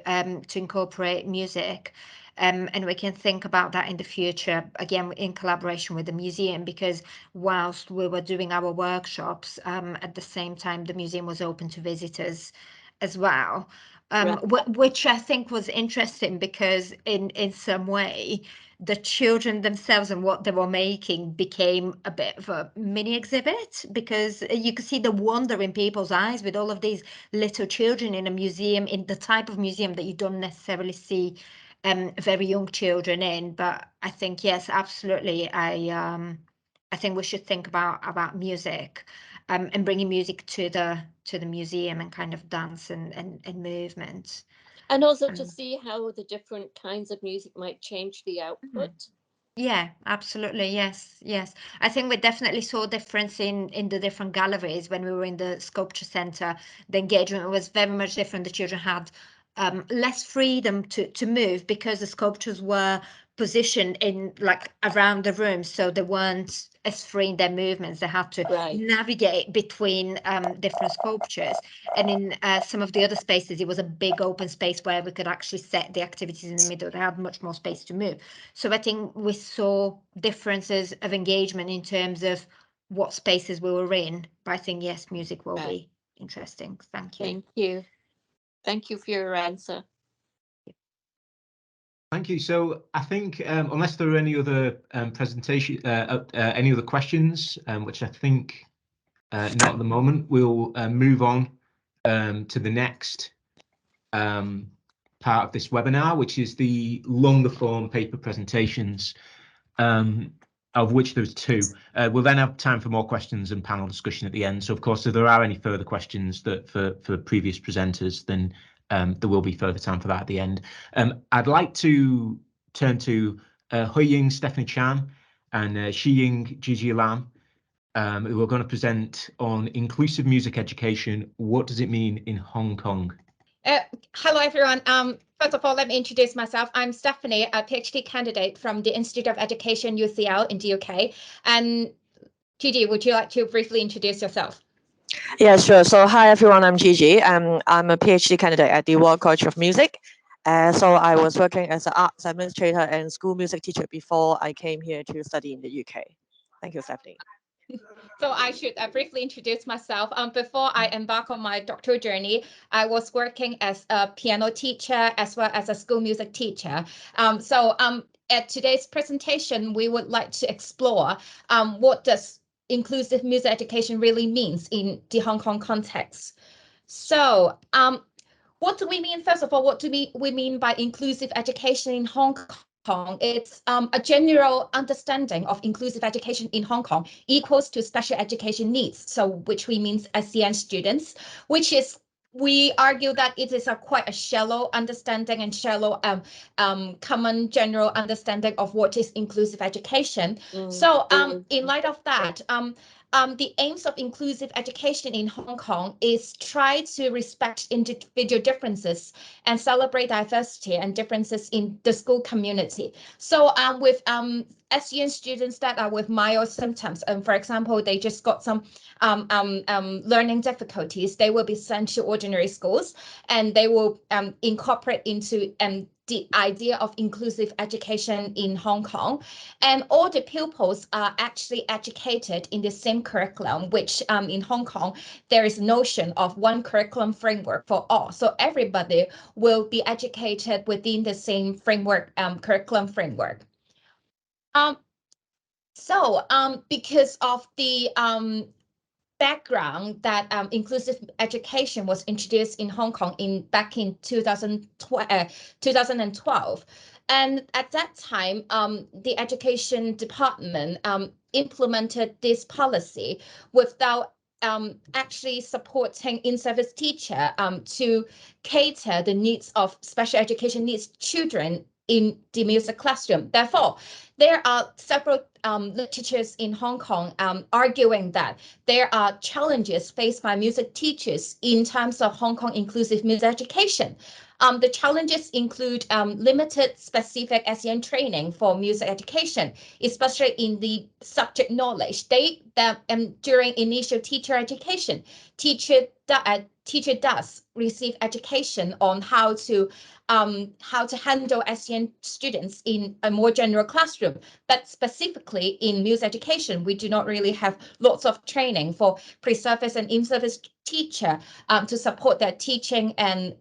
Speaker 6: incorporate music. And we can think about that in the future, again, in collaboration with the museum, because whilst we were doing our workshops, at the same time, the museum was open to visitors as well, which I think was interesting, because in some way, the children themselves and what they were making became a bit of a mini exhibit, because you could see the wonder in people's eyes with all of these little children in a museum, in the type of museum that you don't necessarily see very young children in. But I think, yes, absolutely, I think we should think about music, and bringing music to the museum, and kind of dance and movement.
Speaker 3: And also to see how the different kinds of music might change the output.
Speaker 6: Yeah, absolutely. Yes, yes. I think we definitely saw a difference in the different galleries when we were in the sculpture center. The engagement was very much different. The children had less freedom to move, because the sculptures were positioned in like around the room, so they weren't as free in their movements. They had to navigate between different sculptures, and in some of the other spaces it was a big open space where we could actually set the activities in the middle. They had much more space to move. So I think we saw differences of engagement in terms of what spaces we were in. But I think, yes, music will be interesting. Thank you.
Speaker 3: Thank you. Thank you for your answer.
Speaker 1: Thank you. So I think, unless there are any other any other questions, which I think not at the moment, we'll move on to the next part of this webinar, which is the longer form paper presentations, of which there's two. We'll then have time for more questions and panel discussion at the end. So of course, if there are any further questions that for previous presenters, then there will be further time for that at the end. I'd like to turn to Huiying Stephanie Chan and Shiying Gigi Lam, who are going to present on inclusive music education. What does it mean in Hong Kong?
Speaker 15: Hello, everyone. First of all, let me introduce myself. I'm Stephanie, a PhD candidate from the Institute of Education, UCL, in the UK. And Gigi, would you like to briefly introduce yourself?
Speaker 16: Yeah, sure. So hi, everyone. I'm Gigi. I'm a PhD candidate at the Royal College of Music. So I was working as an arts administrator and school music teacher before I came here to study in the UK. Thank you, Stephanie.
Speaker 15: So I should briefly introduce myself. Before I embark on my doctoral journey, I was working as a piano teacher as well as a school music teacher. At today's presentation, we would like to explore what does inclusive music education really means in the Hong Kong context. So what do we mean, first of all, what do we mean by inclusive education in Hong Kong? Kong, it's a general understanding of inclusive education in Hong Kong equals to special education needs. So which we means SEN students, which is we argue that it is a quite a shallow understanding and shallow common general understanding of what is inclusive education. So in light of that, the aims of inclusive education in Hong Kong is try to respect individual differences and celebrate diversity and differences in the school community. So with SEN students that are with mild symptoms, and for example, they just got some learning difficulties, they will be sent to ordinary schools and they will incorporate into the idea of inclusive education in Hong Kong. And all the pupils are actually educated in the same curriculum, which in Hong Kong, there is notion of one curriculum framework for all. So everybody will be educated within the same framework, curriculum framework. Because of the background that inclusive education was introduced in Hong Kong back in 2012. And at that time, the education department implemented this policy without actually supporting in-service teacher to cater the needs of special education needs children in the music classroom. Therefore, there are several literatures in Hong Kong arguing that there are challenges faced by music teachers in terms of Hong Kong inclusive music education. The challenges include limited specific SEN training for music education, especially in the subject knowledge. During initial teacher education, teacher does receive education on how to handle SEN students in a more general classroom. But specifically in music education, we do not really have lots of training for pre-service and in-service teacher to support their teaching and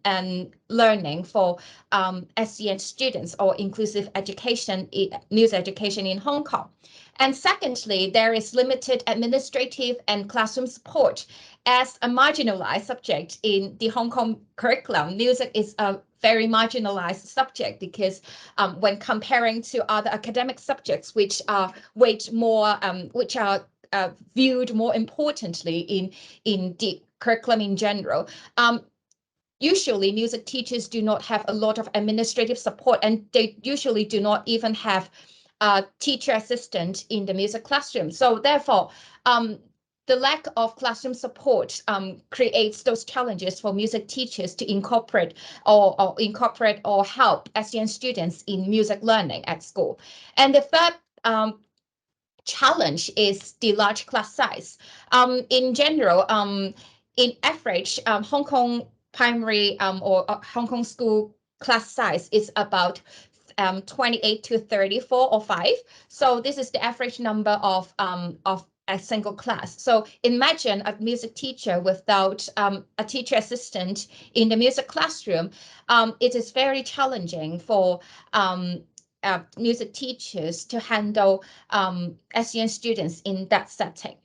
Speaker 15: learning for SEN students or inclusive education, music education in Hong Kong. And secondly, there is limited administrative and classroom support. As a marginalized subject in the Hong Kong curriculum, music is a very marginalized subject because when comparing to other academic subjects, which are viewed more importantly in the curriculum in general, usually music teachers do not have a lot of administrative support, and they usually do not even have a teacher assistant in the music classroom. So therefore, the lack of classroom support creates those challenges for music teachers to incorporate or help SEN students in music learning at school. And the third challenge is the large class size. In general, in average, Hong Kong primary or Hong Kong school class size is about 28 to 34 or 5. So this is the average number of a single class. So imagine a music teacher without a teacher assistant in the music classroom. It is very challenging for music teachers to handle SEN students in that setting.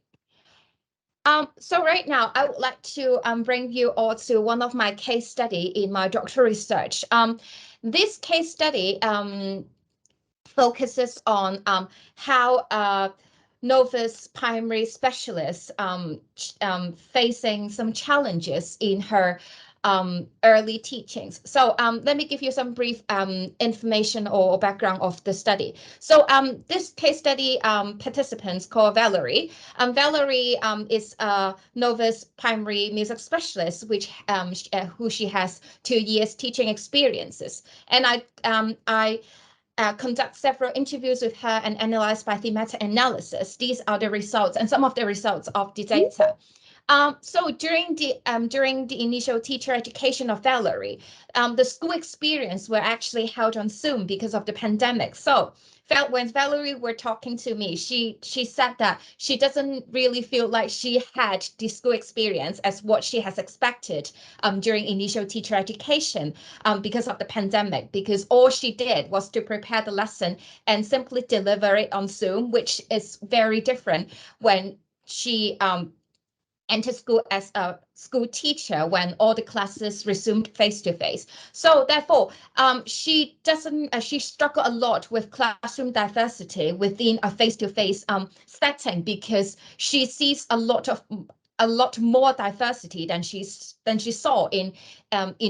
Speaker 15: So right now, I would like to bring you all to one of my case study in my doctoral research. This case study focuses on how novice primary specialist facing some challenges in her early teachings. So let me give you some brief information or background of the study. So this case study participants called Valerie. Valerie is a novice primary music specialist, who she has 2 years teaching experiences. And I conduct several interviews with her and analyze by the meta-analysis. These are the results and some of the results of the data. So during the initial teacher education of Valerie, the school experience were actually held on Zoom because of the pandemic. So when Valerie were talking to me, she said that she doesn't really feel like she had the school experience as what she has expected during initial teacher education because of the pandemic, because all she did was to prepare the lesson and simply deliver it on Zoom, which is very different when she enter school as a school teacher when all the classes resumed face-to-face. So therefore, she struggled a lot with classroom diversity within a face-to-face setting, because she sees a lot more diversity than she saw in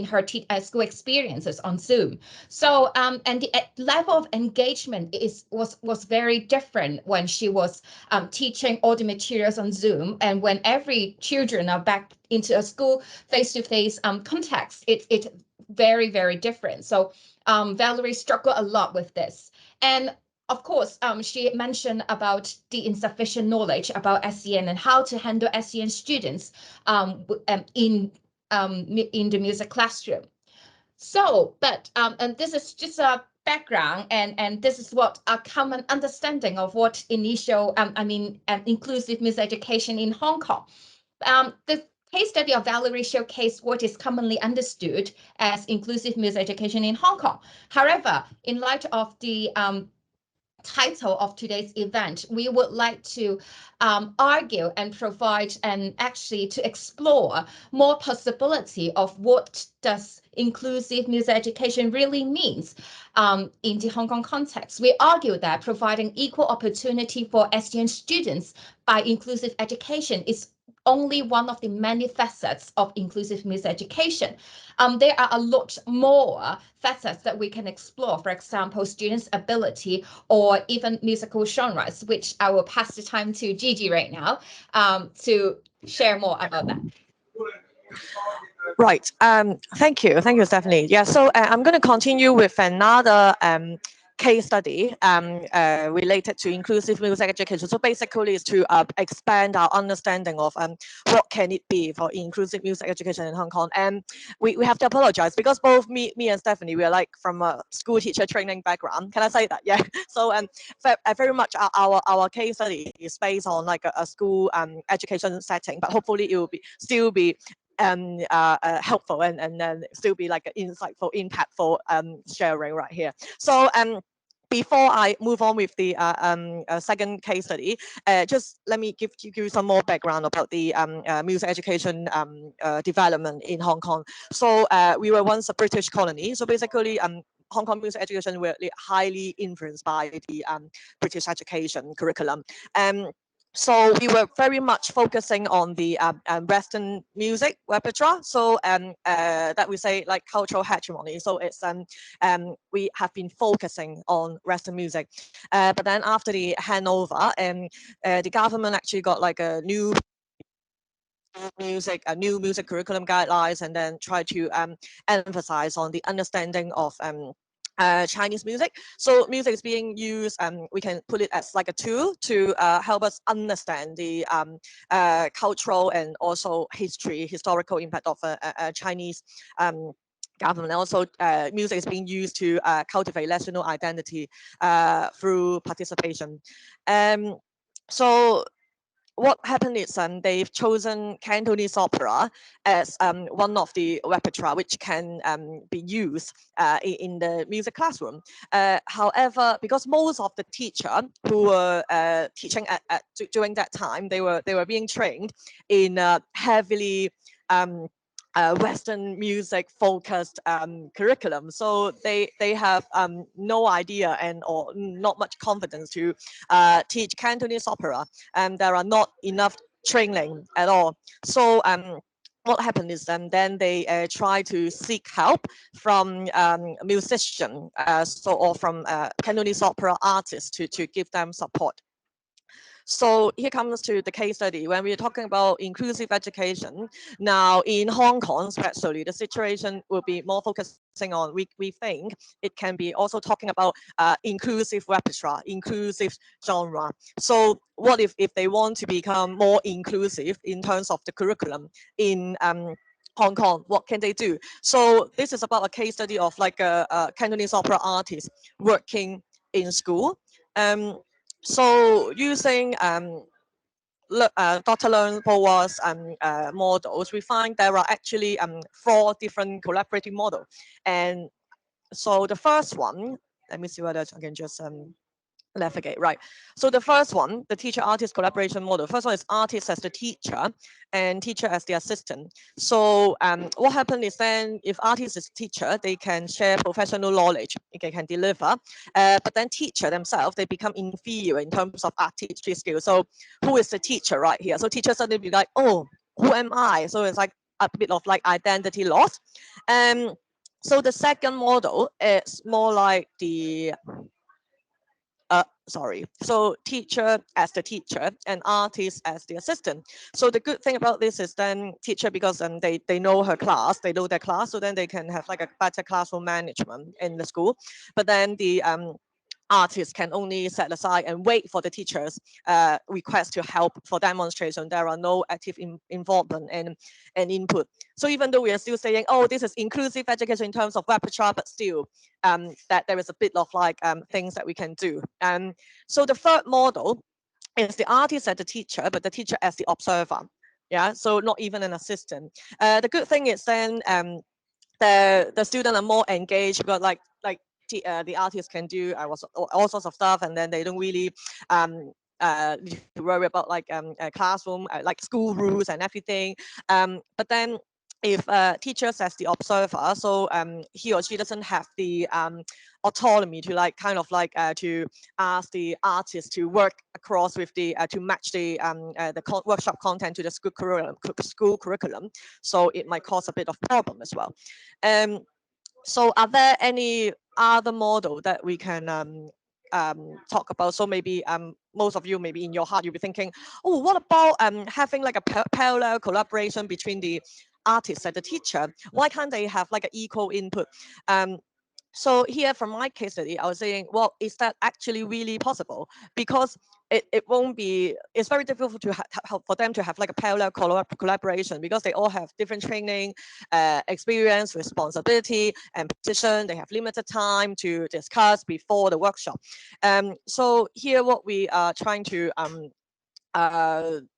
Speaker 15: her school experiences on Zoom. So and the level of engagement was very different when she was teaching all the materials on Zoom, and when every children are back into a school face-to-face context, it's very, very different. So Valerie struggled a lot with this. And of course, she mentioned about the insufficient knowledge about SEN and how to handle SEN students in the music classroom. So, but and this is just a background, and this is what a common understanding of what initial inclusive music education in Hong Kong. The case study of Valerie showcased what is commonly understood as inclusive music education in Hong Kong. However, in light of the title of today's event, we would like to argue and provide and actually to explore more possibility of what does inclusive music education really means in the Hong Kong context. We argue that providing equal opportunity for SEN students by inclusive education is only one of the many facets of inclusive music education. There are a lot more facets that we can explore, for example, students' ability or even musical genres, which I will pass the time to Gigi right now to share more about that.
Speaker 16: Right. Thank you. Thank you, Stephanie. Yeah. So I'm going to continue with another case study related to inclusive music education. So basically, is to expand our understanding of what can it be for inclusive music education in Hong Kong. And we have to apologize because both me and Stephanie, we are like from a school teacher training background. Can I say that? Yeah. So very much our case study is based on like a school education setting, but hopefully it will still be helpful and then still be like an insightful, impactful sharing right here. So before I move on with the second case study, just let me give you some more background about the music education development in Hong Kong. So we were once a British colony. So basically, Hong Kong music education were highly influenced by the British education curriculum. So we were very much focusing on the Western music repertoire. So that we say like cultural hegemony. So it's we have been focusing on Western music. But then after the handover, the government actually got like a new music curriculum guidelines, and then try to emphasize on the understanding of Chinese music. So music is being used, we can put it as like a tool to help us understand the cultural and also historical impact of Chinese government. Also, music is being used to cultivate national identity through participation. So what happened is they've chosen Cantonese opera as one of the repertoire which can be used in the music classroom. However, because most of the teacher who were teaching during that time, they were being trained in heavily Western music focused curriculum, so they have no idea or not much confidence to teach Cantonese opera, and there are not enough training at all. So what happened is then they try to seek help from musicians, or from Cantonese opera artists to give them support. So here comes to the case study. When we're talking about inclusive education, now in Hong Kong especially, the situation will be more focusing on, we think it can be also talking about inclusive repertoire, inclusive genre. So what if they want to become more inclusive in terms of the curriculum in Hong Kong, what can they do? So this is about a case study of like a Cantonese opera artist working in school. So using Dr. Leung Boa's models, we find there are actually 4 different collaborative models. And so the first one, let me see whether I can just navigate, right? So the first one, the teacher-artist collaboration model. First one is artist as the teacher and teacher as the assistant. So what happened is then if artist is teacher, they can share professional knowledge, they can deliver, but then teacher themselves, they become inferior in terms of artistry skills. So who is the teacher right here? So teachers suddenly be like, oh, who am I? So it's like a bit of like identity loss. So the second model is more like the so teacher as the teacher and artist as the assistant. So the good thing about this is then teacher, because they know her class, they know their class, so then they can have like a better classroom management in the school. But then the artists can only set aside and wait for the teacher's request to help for demonstration. There are no active involvement and input. So even though we are still saying, oh, this is inclusive education in terms of repertoire, but still that there is a bit of like things that we can do. So the third model is the artist as the teacher, but the teacher as the observer. Yeah, so not even an assistant. The good thing is then the students are more engaged, because like the artists can do all sorts of stuff, and then they don't really need to worry about like classroom, like school rules and everything. But then if teachers as the observer, so he or she doesn't have the autonomy to like kind of like to ask the artist to work across with the to match the workshop content to the school curriculum, so it might cause a bit of problem as well. So are there any other model that we can talk about? So maybe most of you, maybe in your heart, you'll be thinking, oh, what about having like a parallel collaboration between the artist and the teacher? Why can't they have like an equal input? So here from my case study, I was saying, well, is that actually really possible? Because it won't be, it's very difficult to for them to have like a parallel collaboration, because they all have different training, experience, responsibility, and position. They have limited time to discuss before the workshop. So here what we are trying to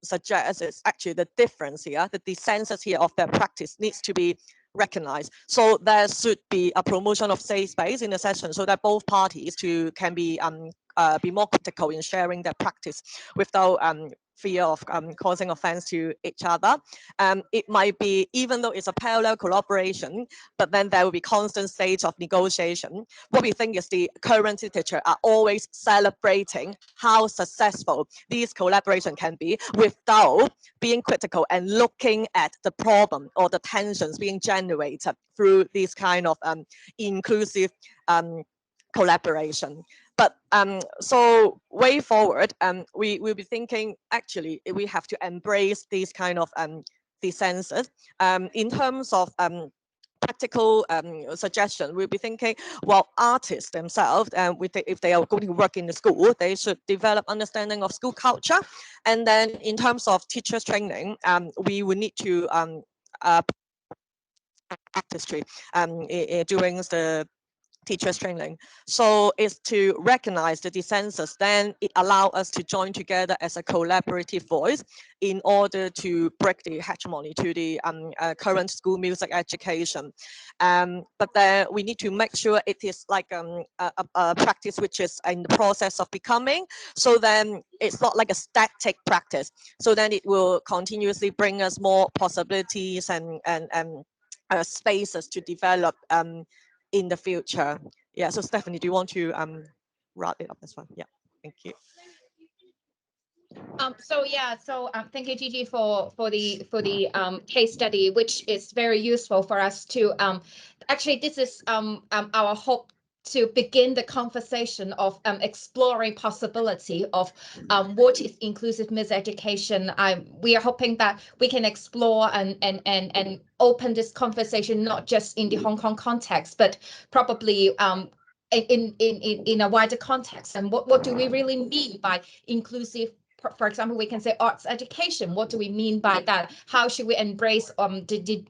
Speaker 16: suggest is actually the difference here, the dissensus here of their practice needs to be recognized. So there should be a promotion of safe space in the session, so that both parties can be more critical in sharing their practice without fear of causing offense to each other. It might be, even though it's a parallel collaboration, but then there will be constant stage of negotiation. What we think is the current literature are always celebrating how successful these collaboration can be without being critical and looking at the problem or the tensions being generated through this kind of inclusive collaboration. But so way forward, we will be thinking, actually, we have to embrace these kind of dissensus. In terms of practical suggestion, we'll be thinking, well, artists themselves, if they are going to work in the school, they should develop understanding of school culture. And then in terms of teachers training, we will need to artistry during the teachers training. So it's to recognize the dissensus, then it allows us to join together as a collaborative voice in order to break the hegemony to the current school music education. But then we need to make sure it is like a practice which is in the process of becoming, so then it's not like a static practice. So then it will continuously bring us more possibilities and spaces to develop in the future. Yeah, so Stephanie, do you want to wrap it up this one? Yeah, thank you.
Speaker 15: Thank you, Gigi, for the case study, which is very useful for us to actually, this is our hope to begin the conversation of exploring possibility of what is inclusive music education. We are hoping that we can explore and open this conversation not just in the Hong Kong context, but probably in a wider context. And what do we really mean by inclusive? For example, we can say arts education. What do we mean by that? How should we embrace the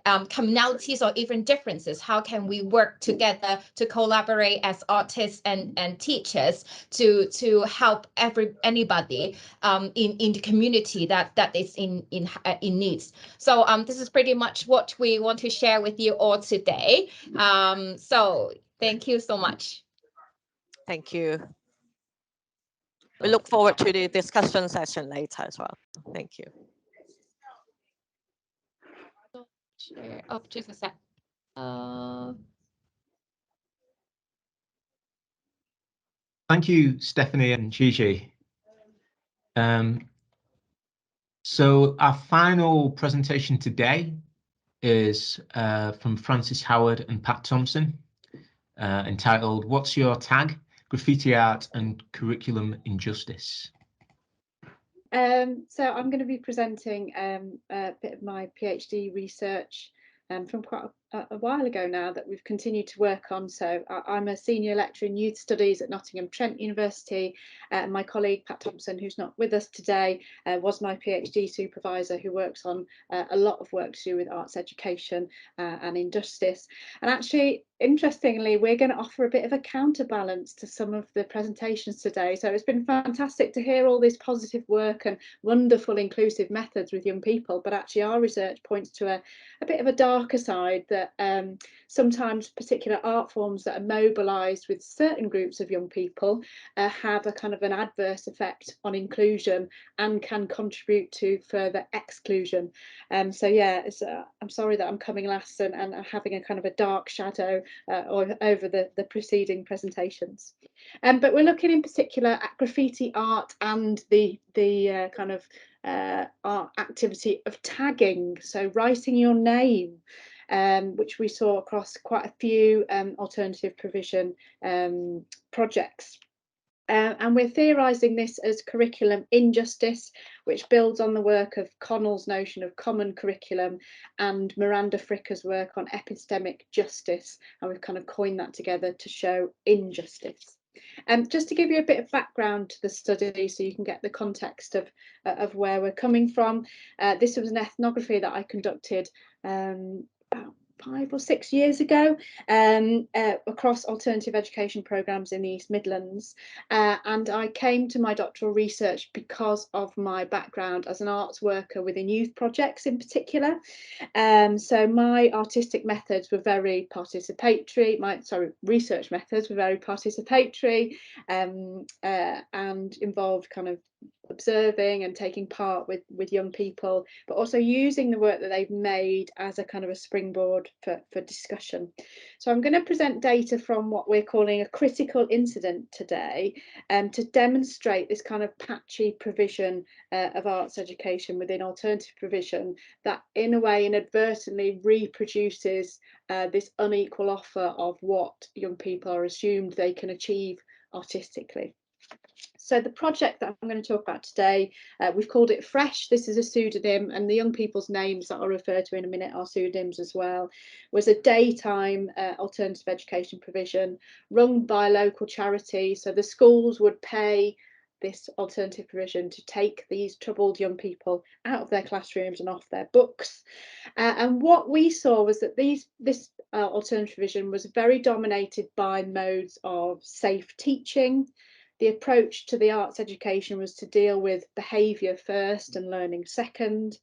Speaker 15: commonalities or even differences? How can we work together to collaborate as artists and teachers to help anybody in the community that is in needs? So this is pretty much what we want to share with you all today. So thank you so much.
Speaker 16: Thank you. We look forward to the discussion session later as well. Thank you.
Speaker 15: Share. Oh, just a sec.
Speaker 1: Thank you, Stephanie and Gigi. So our final presentation today is from Francis Howard and Pat Thompson, entitled "What's Your Tag? Graffiti Art and Curriculum Injustice."
Speaker 13: So I'm going to be presenting a bit of my PhD research from quite a while ago now that we've continued to work on. So I'm a senior lecturer in youth studies at Nottingham Trent University. My colleague Pat Thompson, who's not with us today, was my PhD supervisor, who works on a lot of work to do with arts education and injustice. And actually, interestingly, we're going to offer a bit of a counterbalance to some of the presentations today. So it's been fantastic to hear all this positive work and wonderful inclusive methods with young people, but actually our research points to a bit of a darker side, that sometimes particular art forms that are mobilised with certain groups of young people have a kind of an adverse effect on inclusion and can contribute to further exclusion. So yeah, I'm sorry that I'm coming last and having a kind of a dark shadow over the preceding presentations. But we're looking in particular at graffiti art and the kind of art activity of tagging, so writing your name, which we saw across quite a few alternative provision projects. And we're theorising this as curriculum injustice, which builds on the work of Connell's notion of common curriculum and Miranda Fricker's work on epistemic justice. And we've kind of coined that together to show injustice. Just to give you a bit of background to the study so you can get the context of where we're coming from, this was an ethnography that I conducted about 5 or 6 years ago across alternative education programmes in the East Midlands, and I came to my doctoral research because of my background as an arts worker within youth projects in particular. So my artistic methods were very participatory, research methods were very participatory and involved kind of observing and taking part with young people, but also using the work that they've made as a kind of a springboard for discussion. So I'm going to present data from what we're calling a critical incident today, to demonstrate this kind of patchy provision of arts education within alternative provision that in a way inadvertently reproduces this unequal offer of what young people are assumed they can achieve artistically. So the project that I'm going to talk about today, we've called it Fresh. This is a pseudonym, and the young people's names that I'll refer to in a minute are pseudonyms as well. Was a daytime alternative education provision run by a local charity. So the schools would pay this alternative provision to take these troubled young people out of their classrooms and off their books. And what we saw was that this alternative provision was very dominated by modes of safe teaching. The approach to the arts education was to deal with behaviour first and learning second.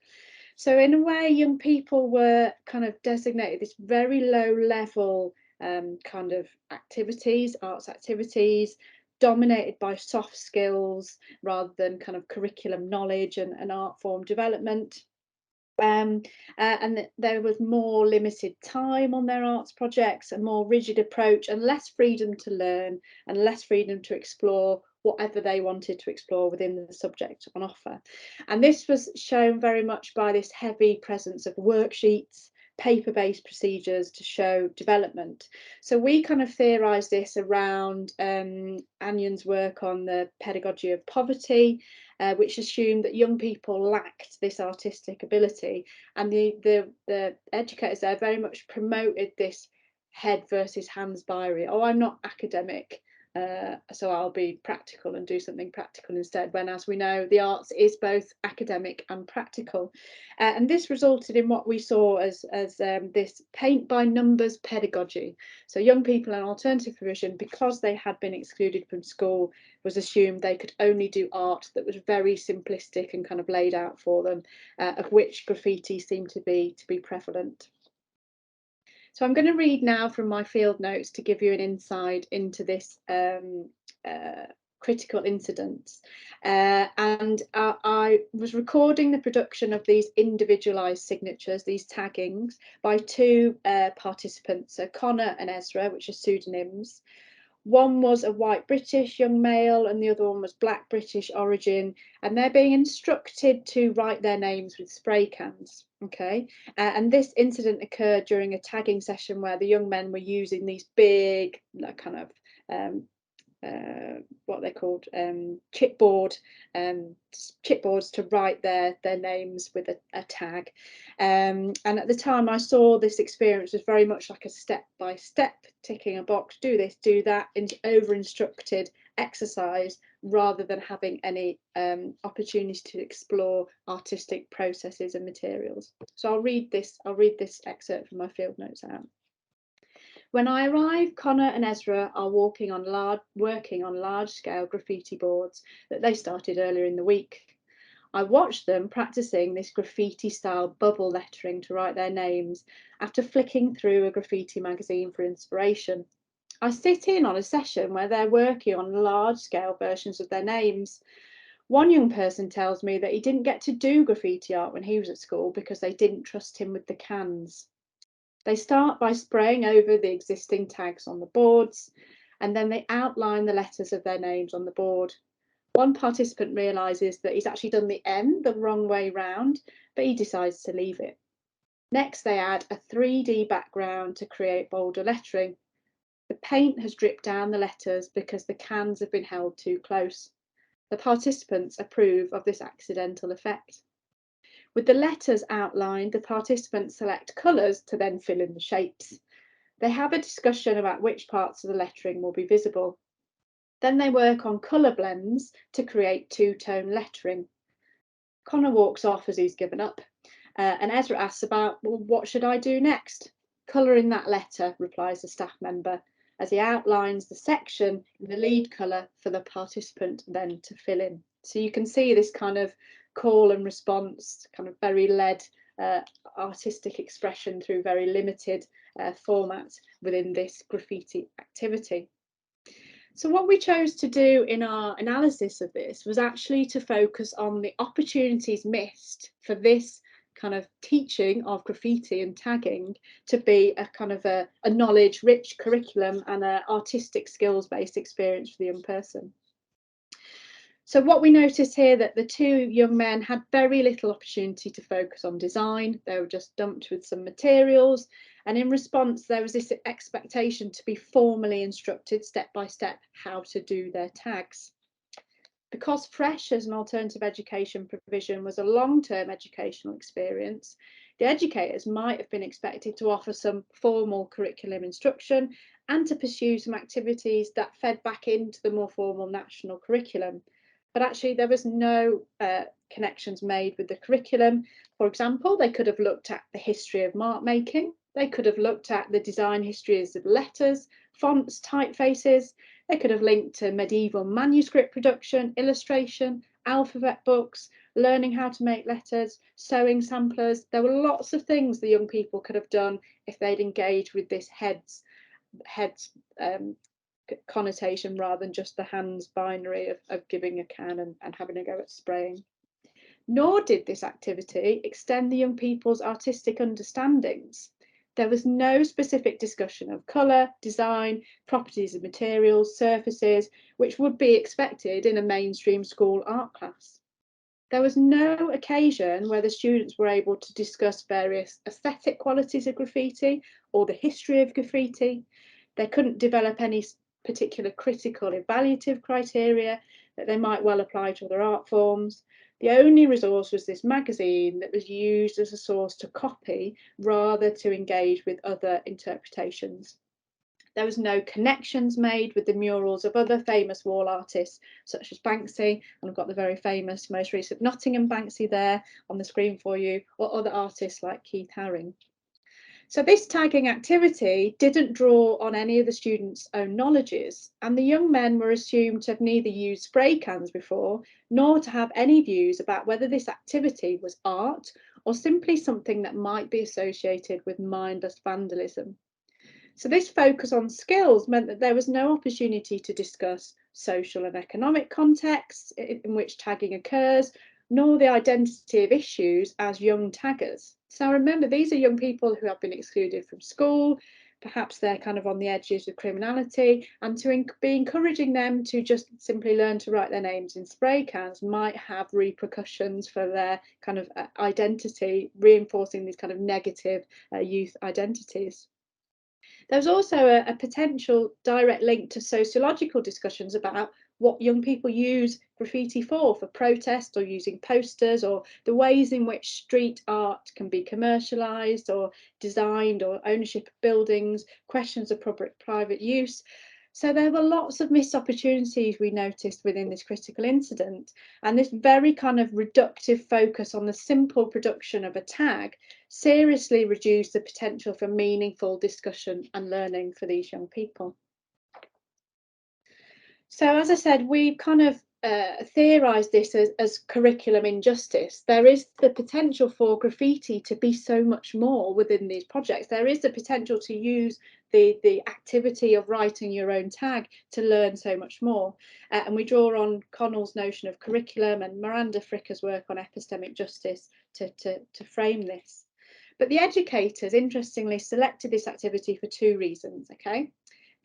Speaker 13: So in a way, young people were kind of designated this very low level kind of activities, arts activities, dominated by soft skills rather than kind of curriculum knowledge and art form development. And there was more limited time on their arts projects, a more rigid approach and less freedom to learn and less freedom to explore whatever they wanted to explore within the subject on offer. And this was shown very much by this heavy presence of worksheets, paper-based procedures to show development. So we kind of theorised this around Anyan's work on the pedagogy of poverty, which assumed that young people lacked this artistic ability, and the educators there very much promoted this head versus hands binary. Oh, I'm not academic, so I'll be practical and do something practical instead, when, as we know, the arts is both academic and practical. And this resulted in what we saw as this paint by numbers pedagogy. So young people in alternative provision, because they had been excluded from school, was assumed they could only do art that was very simplistic and kind of laid out for them, of which graffiti seemed to be prevalent. So I'm going to read now from my field notes to give you an insight into this critical incidents. And I was recording the production of these individualised signatures, these taggings, by two participants, so Connor and Ezra, which are pseudonyms. One was a white British young male and the other one was black British origin, and they're being instructed to write their names with spray cans. Okay, and this incident occurred during a tagging session where the young men were using these big kind of what they called chipboards to write their names with a tag. And at the time I saw this experience was very much like a step-by-step ticking a box, do this, do that, over-instructed exercise rather than having any opportunity to explore artistic processes and materials. So I'll read this excerpt from my field notes out. When I arrive, Connor and Ezra are working on large-scale graffiti boards that they started earlier in the week. I watched them practicing this graffiti-style bubble lettering to write their names after flicking through a graffiti magazine for inspiration. I sit in on a session where they're working on large-scale versions of their names. One young person tells me that he didn't get to do graffiti art when he was at school because they didn't trust him with the cans. They start by spraying over the existing tags on the boards, and then they outline the letters of their names on the board. One participant realises that he's actually done the N the wrong way round, but he decides to leave it. Next, they add a 3D background to create bolder lettering. The paint has dripped down the letters because the cans have been held too close. The participants approve of this accidental effect. With the letters outlined, the participants select colours to then fill in the shapes. They have a discussion about which parts of the lettering will be visible. Then they work on colour blends to create two-tone lettering. Connor walks off as he's given up, and Ezra asks about, well, what should I do next? Colour in that letter, replies the staff member, as he outlines the section in the lead colour for the participant then to fill in. So you can see this kind of call and response, kind of very led artistic expression through very limited format within this graffiti activity. So what we chose to do in our analysis of this was actually to focus on the opportunities missed for this kind of teaching of graffiti and tagging to be a kind of a knowledge-rich curriculum and an artistic skills-based experience for the young person. So what we noticed here that the two young men had very little opportunity to focus on design. They were just dumped with some materials, and in response there was this expectation to be formally instructed step by step how to do their tags. Because Fresh as an alternative education provision was a long-term educational experience, the educators might have been expected to offer some formal curriculum instruction and to pursue some activities that fed back into the more formal national curriculum. But actually there was no connections made with the curriculum. For example, they could have looked at the history of mark making. They could have looked at the design histories of letters, fonts, typefaces. They could have linked to medieval manuscript production, illustration, alphabet books, learning how to make letters, sewing samplers. There were lots of things the young people could have done if they'd engaged with this heads connotation rather than just the hands binary of giving a can and having a go at spraying. Nor did this activity extend the young people's artistic understandings. There was no specific discussion of colour, design, properties of materials, surfaces, which would be expected in a mainstream school art class. There was no occasion where the students were able to discuss various aesthetic qualities of graffiti or the history of graffiti. They couldn't develop any particular critical evaluative criteria that they might well apply to other art forms. The only resource was this magazine that was used as a source to copy rather to engage with other interpretations. There was no connections made with the murals of other famous wall artists such as Banksy, and I've got the very famous most recent Nottingham Banksy there on the screen for you, or other artists like Keith Haring. So this tagging activity didn't draw on any of the students' own knowledges, and the young men were assumed to have neither used spray cans before, nor to have any views about whether this activity was art or simply something that might be associated with mindless vandalism. So this focus on skills meant that there was no opportunity to discuss social and economic contexts in which tagging occurs, nor the identity of issues as young taggers. So remember, these are young people who have been excluded from school, perhaps they're kind of on the edges of criminality, and to be encouraging them to just simply learn to write their names in spray cans might have repercussions for their kind of identity, reinforcing these kind of negative youth identities. There's also a potential direct link to sociological discussions about what young people use graffiti for protest or using posters, or the ways in which street art can be commercialised or designed, or ownership of buildings, questions of public-private use. So there were lots of missed opportunities we noticed within this critical incident, and this very kind of reductive focus on the simple production of a tag seriously reduced the potential for meaningful discussion and learning for these young people. So as I said, we've kind of theorised this as curriculum injustice. There is the potential for graffiti to be so much more within these projects. There is the potential to use the activity of writing your own tag to learn so much more. And we draw on Connell's notion of curriculum and Miranda Fricker's work on epistemic justice to frame this. But the educators, interestingly, selected this activity for two reasons, okay?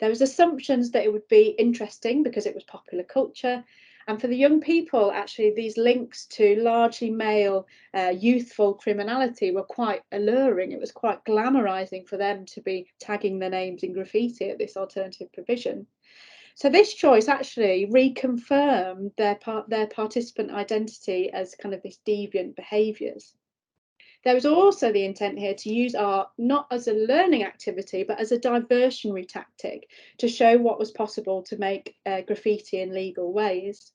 Speaker 13: There was assumptions that it would be interesting because it was popular culture. And for the young people, actually, these links to largely male, youthful criminality were quite alluring. It was quite glamorizing for them to be tagging their names in graffiti at this alternative provision. So this choice actually reconfirmed their participant identity as kind of these deviant behaviours. There was also the intent here to use art not as a learning activity, but as a diversionary tactic to show what was possible to make graffiti in legal ways.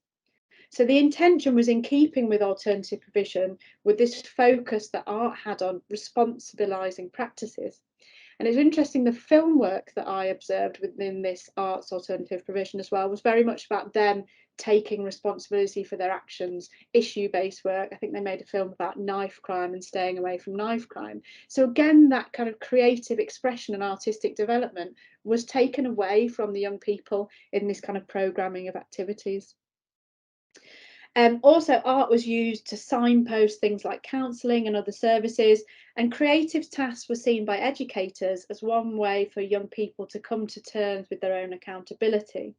Speaker 13: So the intention was in keeping with alternative provision, with this focus that art had on responsibilising practices. And it's interesting, the film work that I observed within this arts alternative provision as well was very much about them taking responsibility for their actions, issue-based work. I think they made a film about knife crime and staying away from knife crime. So again, that kind of creative expression and artistic development was taken away from the young people in this kind of programming of activities. Also, art was used to signpost things like counselling and other services, and creative tasks were seen by educators as one way for young people to come to terms with their own accountability.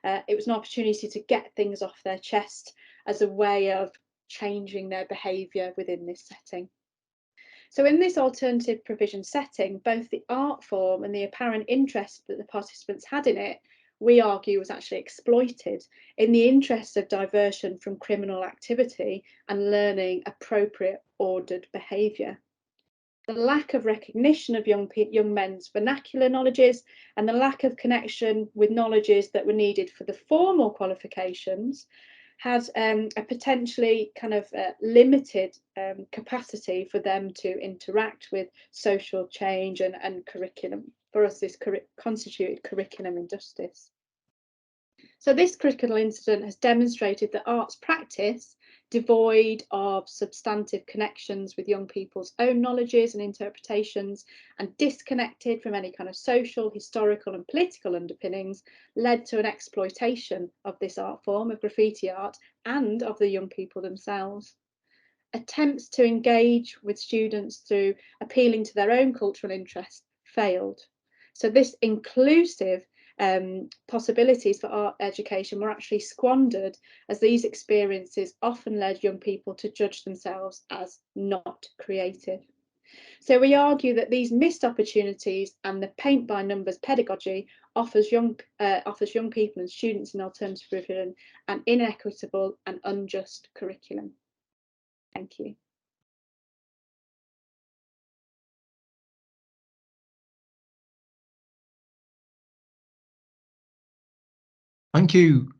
Speaker 13: It was an opportunity to get things off their chest as a way of changing their behaviour within this setting. So in this alternative provision setting, both the art form and the apparent interest that the participants had in it, we argue, was actually exploited in the interest of diversion from criminal activity and learning appropriate ordered behaviour. The lack of recognition of young men's vernacular knowledges and the lack of connection with knowledges that were needed for the formal qualifications had a potentially kind of limited capacity for them to interact with social change and curriculum. For us, this constituted curriculum injustice. So this critical incident has demonstrated that arts practice, devoid of substantive connections with young people's own knowledges and interpretations, and disconnected from any kind of social, historical and political underpinnings, led to an exploitation of this art form of graffiti art and of the young people themselves. Attempts to engage with students through appealing to their own cultural interests failed. So this inclusive possibilities for art education were actually squandered, as these experiences often led young people to judge themselves as not creative. So we argue that these missed opportunities and the paint by numbers pedagogy offers young people and students in alternative curriculum an inequitable and unjust curriculum. Thank you.
Speaker 1: Thank you,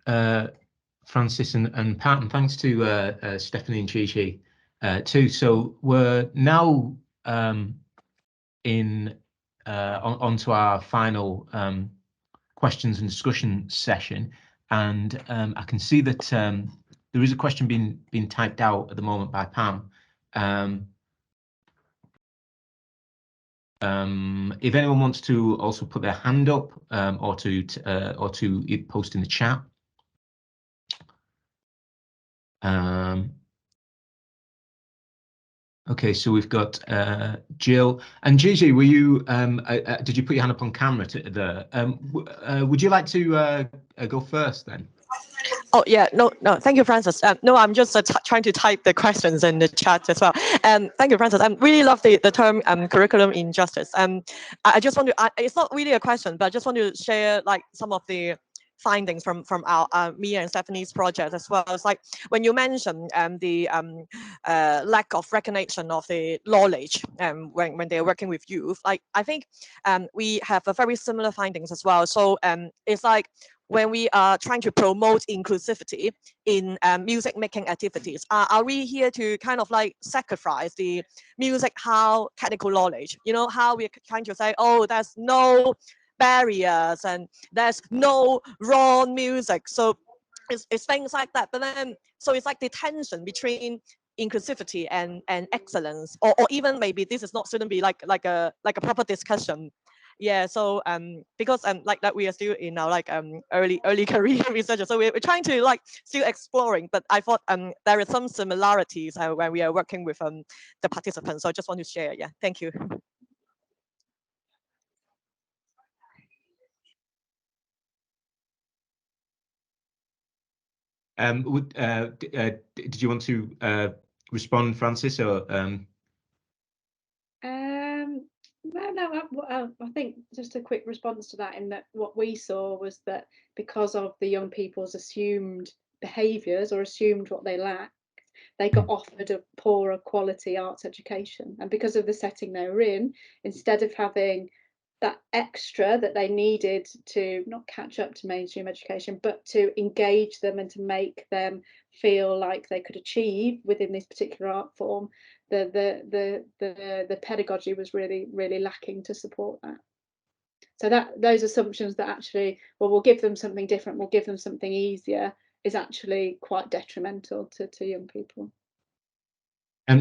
Speaker 1: Francis and Pat, and thanks to Stephanie and Chi too. So we're now onto our final questions and discussion session, and I can see that there is a question being typed out at the moment by Pam. If anyone wants to also put their hand up or to post in the chat. Okay, so we've got Jill and Gigi. Were you? Did you put your hand up on camera? Would you like to go first then?
Speaker 16: Oh yeah, no, thank you, Francis. No, I'm just trying to type the questions in the chat as well. Thank you, Francis. I really love the term curriculum injustice. I just want to. It's not really a question, but I just want to share like some of the findings from our me and Stephanie's project as well. It's like when you mentioned the lack of recognition of the knowledge when they're working with youth. Like I think we have a very similar findings as well. So it's like when we are trying to promote inclusivity in music making activities, are we here to kind of like sacrifice the music how technical knowledge? You know, how we're trying to say, oh, there's no barriers and there's no wrong music. So it's things like that. But then, so it's like the tension between inclusivity and excellence, or even maybe this is not shouldn't be like a proper discussion. Yeah, so because like that we are still in our like early career research, so we're trying to like still exploring, but I thought there are some similarities when we are working with the participants, so I just want to share. Yeah, thank you.
Speaker 1: Did you want to respond, Francis, or?
Speaker 13: No, I think just a quick response to that, in that what we saw was that because of the young people's assumed behaviours or assumed what they lacked, they got offered a poorer quality arts education. And because of the setting they were in, instead of having that extra that they needed to not catch up to mainstream education, but to engage them and to make them feel like they could achieve within this particular art form, the pedagogy was really lacking to support that. So that those assumptions that actually, well, we'll give them something different, we'll give them something easier, is actually quite detrimental to young people.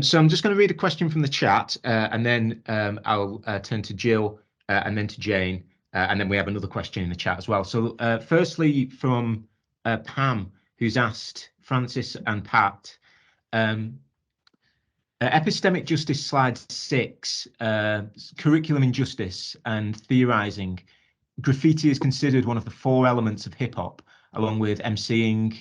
Speaker 1: So I'm just going to read a question from the chat, and then I'll turn to Jill, and then to Jane, and then we have another question in the chat as well. So firstly, from Pam, who's asked Francis and Pat, epistemic justice slide 6, curriculum injustice and theorizing. Graffiti is considered one of the 4 elements of hip hop, along with MCing,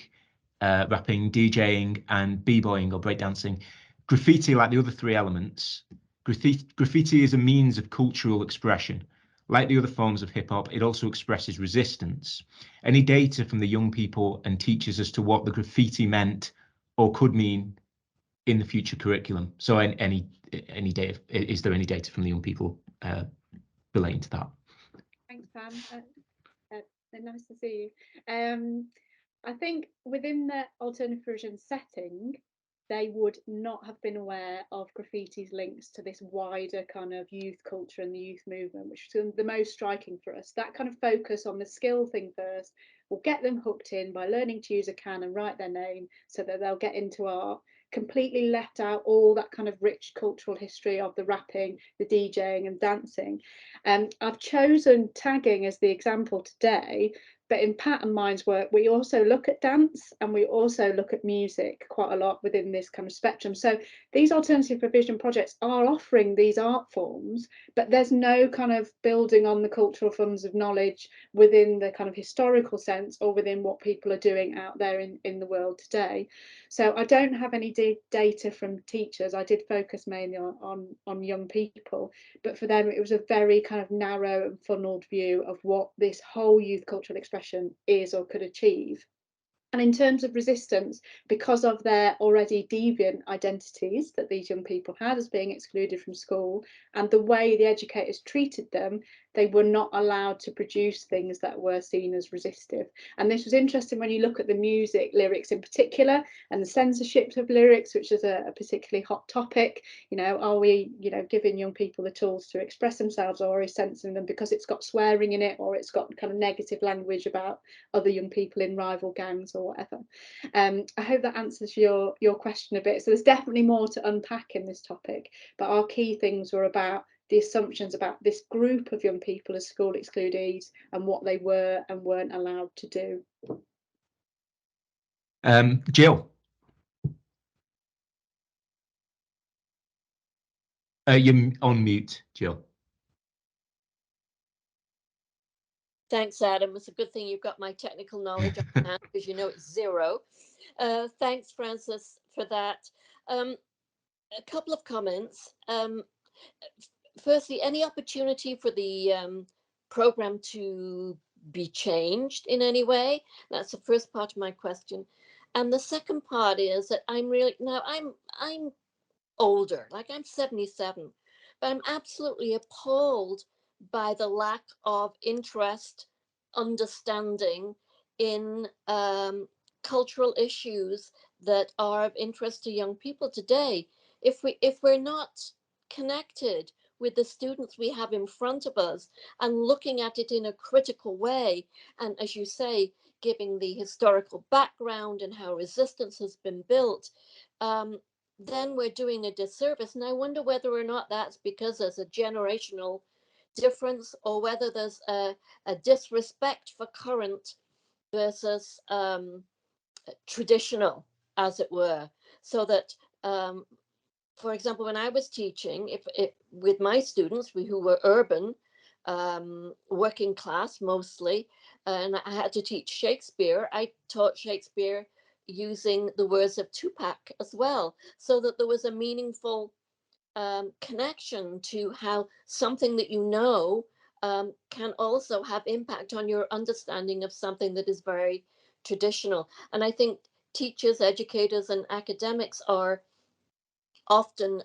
Speaker 1: rapping, DJing, and b-boying or breakdancing. Graffiti, like the other 3 elements, graffiti is a means of cultural expression. Like the other forms of hip hop, it also expresses resistance. Any data from the young people and teachers as to what the graffiti meant or could mean in the future curriculum? So any data, is there any data from the young people relating to that?
Speaker 13: Thanks, Pam. Nice to see you. I think within the alternative provision setting, they would not have been aware of graffiti's links to this wider kind of youth culture and the youth movement, which is the most striking for us. That kind of focus on the skill thing first will get them hooked in by learning to use a can and write their name so that they'll get into art. Completely left out all that kind of rich cultural history of the rapping, the DJing and dancing. I've chosen tagging as the example today, but in Pat and mine's work, we also look at dance and we also look at music quite a lot within this kind of spectrum. So these alternative provision projects are offering these art forms, but there's no kind of building on the cultural funds of knowledge within the kind of historical sense or within what people are doing out there in the world today. So I don't have any data from teachers. I did focus mainly on young people, but for them it was a very kind of narrow and funneled view of what this whole youth cultural expression is or could achieve. And in terms of resistance, because of their already deviant identities that these young people had as being excluded from school and the way the educators treated them, they were not allowed to produce things that were seen as resistive. And this was interesting when you look at the music lyrics in particular and the censorship of lyrics, which is a particularly hot topic. You know, are we, giving young people the tools to express themselves, or are we censoring them because it's got swearing in it or it's got kind of negative language about other young people in rival gangs or whatever? I hope that answers your question a bit. So there's definitely more to unpack in this topic, but our key things were about the assumptions about this group of young people as school excludees and what they were and weren't allowed to do.
Speaker 1: Jill. You're on mute, Jill.
Speaker 3: Thanks, Adam. It's a good thing you've got my technical knowledge on hand, because you know it's zero. Thanks, Francis, for that. A couple of comments. Firstly, any opportunity for the program to be changed in any way? That's the first part of my question. And the second part is that I'm older, like I'm 77, but I'm absolutely appalled by the lack of interest, understanding in cultural issues that are of interest to young people today. If we're not connected with the students we have in front of us and looking at it in a critical way, and as you say, giving the historical background and how resistance has been built, then we're doing a disservice. And I wonder whether or not that's because there's a generational difference, or whether there's a disrespect for current versus traditional, as it were. So that, for example, when I was teaching, if with my students who were urban, working class mostly, and I had to teach Shakespeare, I taught Shakespeare using the words of Tupac as well, so that there was a meaningful connection to how something that you know can also have impact on your understanding of something that is very traditional. And I think teachers, educators, and academics are often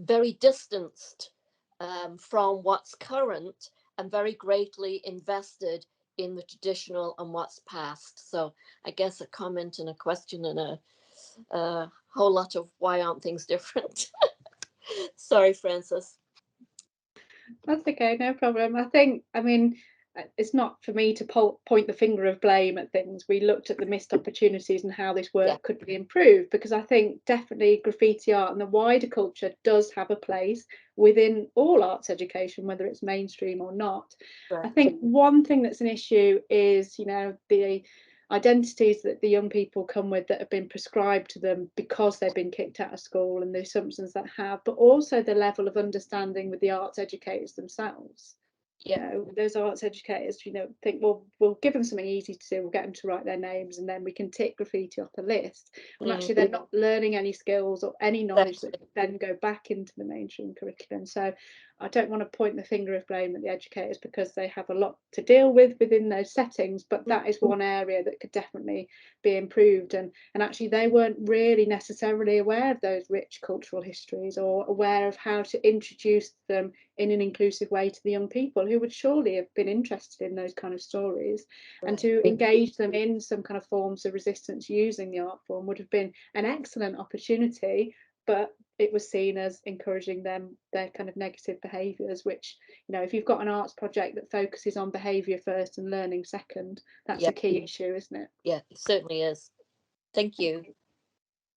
Speaker 3: very distanced from what's current, and very greatly invested in the traditional and what's past. So I guess a comment and a question and a whole lot of why aren't things different? Sorry, Francis.
Speaker 13: That's okay, no problem. I mean, it's not for me to point the finger of blame at things. We looked at the missed opportunities and how this work could be improved, because I think definitely graffiti art and the wider culture does have a place within all arts education, whether it's mainstream or not. Right. I think one thing that's an issue is, you know, the identities that the young people come with that have been prescribed to them because they've been kicked out of school, and the assumptions that have, but also the level of understanding with the arts educators themselves. You know, those arts educators, you know, think, well, we'll give them something easy to do, we'll get them to write their names, and then we can tick graffiti off the list. And actually they're not learning any skills or any knowledge that then go back into the mainstream curriculum. So I don't want to point the finger of blame at the educators, because they have a lot to deal with within those settings, but that is one area that could definitely be improved. And actually they weren't really necessarily aware of those rich cultural histories, or aware of how to introduce them in an inclusive way to the young people who would surely have been interested in those kind of stories. Right. And to engage them in some kind of forms of resistance using the art form would have been an excellent opportunity, but it was seen as encouraging their kind of negative behaviours, which, you know, if you've got an arts project that focuses on behaviour first and learning second, that's a key issue, isn't it?
Speaker 3: Yeah, it certainly is. Thank you.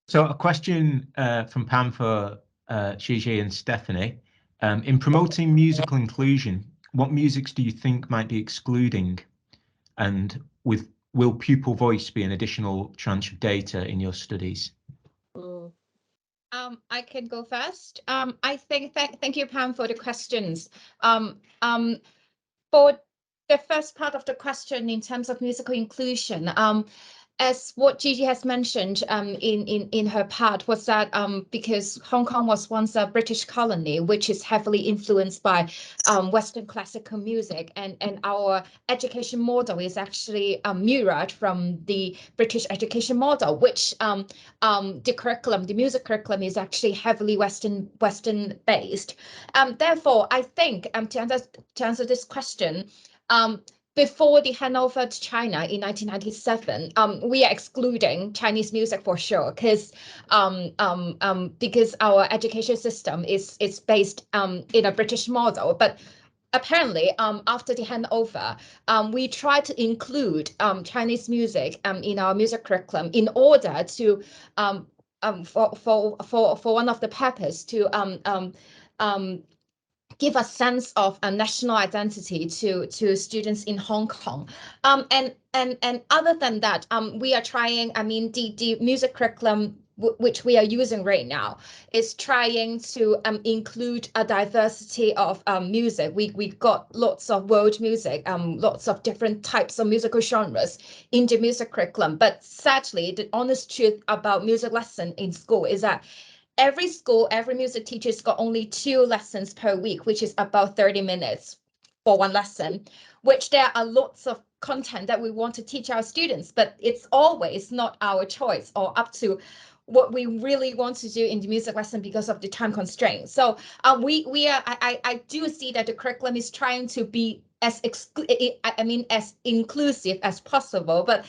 Speaker 1: So a question from Pam for Gigi and Stephanie. In promoting musical inclusion, what musics do you think might be excluding? And will pupil voice be an additional tranche of data in your studies?
Speaker 15: I can go first. I think thank you, Pam, for the questions. For the first part of the question in terms of musical inclusion, as what Gigi has mentioned in her part, was that because Hong Kong was once a British colony, which is heavily influenced by Western classical music, and our education model is actually mirrored from the British education model, which the music curriculum is actually heavily Western based. Therefore, I think to answer this question, before the handover to China in 1997, we are excluding Chinese music for sure, because our education system is based in a British model. But apparently, after the handover, we try to include Chinese music in our music curriculum in order to for one of the purpose to give a sense of a national identity to students in Hong Kong. And other than that, we are trying, I mean, the music curriculum which we are using right now is trying to include a diversity of music. We've got lots of world music, lots of different types of musical genres in the music curriculum. But sadly, the honest truth about music lesson in school is that every school, every music teacher's got only 2 lessons per week, which is about 30 minutes for one lesson, which there are lots of content that we want to teach our students, but it's always not our choice or up to what we really want to do in the music lesson because of the time constraints. So I do see that the curriculum is trying to be as as inclusive as possible, but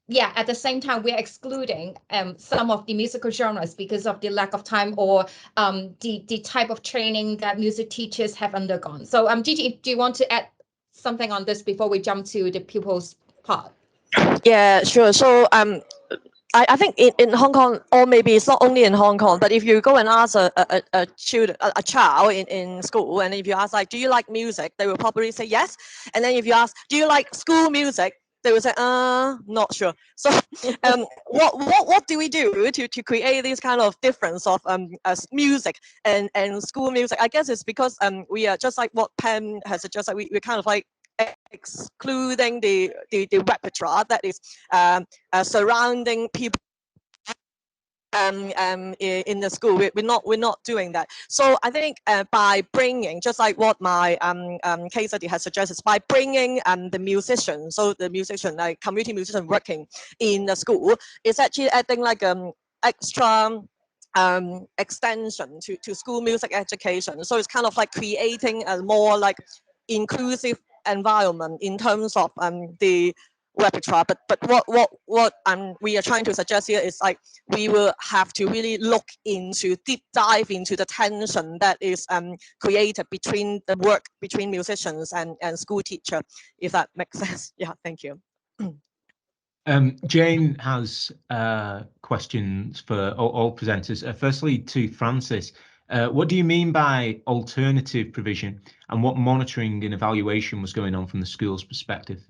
Speaker 15: yeah, at the same time, we're excluding some of the musical genres because of the lack of time or the type of training that music teachers have undergone. So Gigi, do you want to add something on this before we jump to the pupils part?
Speaker 16: Yeah, sure. So I think in Hong Kong, or maybe it's not only in Hong Kong, but if you go and ask a child in school, and if you ask like, do you like music, they will probably say yes. And then if you ask, do you like school music, they will say, not sure. So what do we do to create this kind of difference of music and school music? I guess it's because we are just like what Pam has suggested, we're kind of like excluding the repertoire that is surrounding people in the school. We're not doing that. So I think by bringing, just like what my case study has suggested, by bringing the musician, so the musician, like community musician working in the school, is actually adding like extra extension to school music education. So it's kind of like creating a more like inclusive environment in terms of the repertoire. But what we are trying to suggest here is like we will have to really look into, deep dive into the tension that is created between the work between musicians and school teacher, if that makes sense. Yeah, thank you.
Speaker 1: Jane has questions for all presenters. Firstly, to Francis, what do you mean by alternative provision, and what monitoring and evaluation was going on from the school's perspective?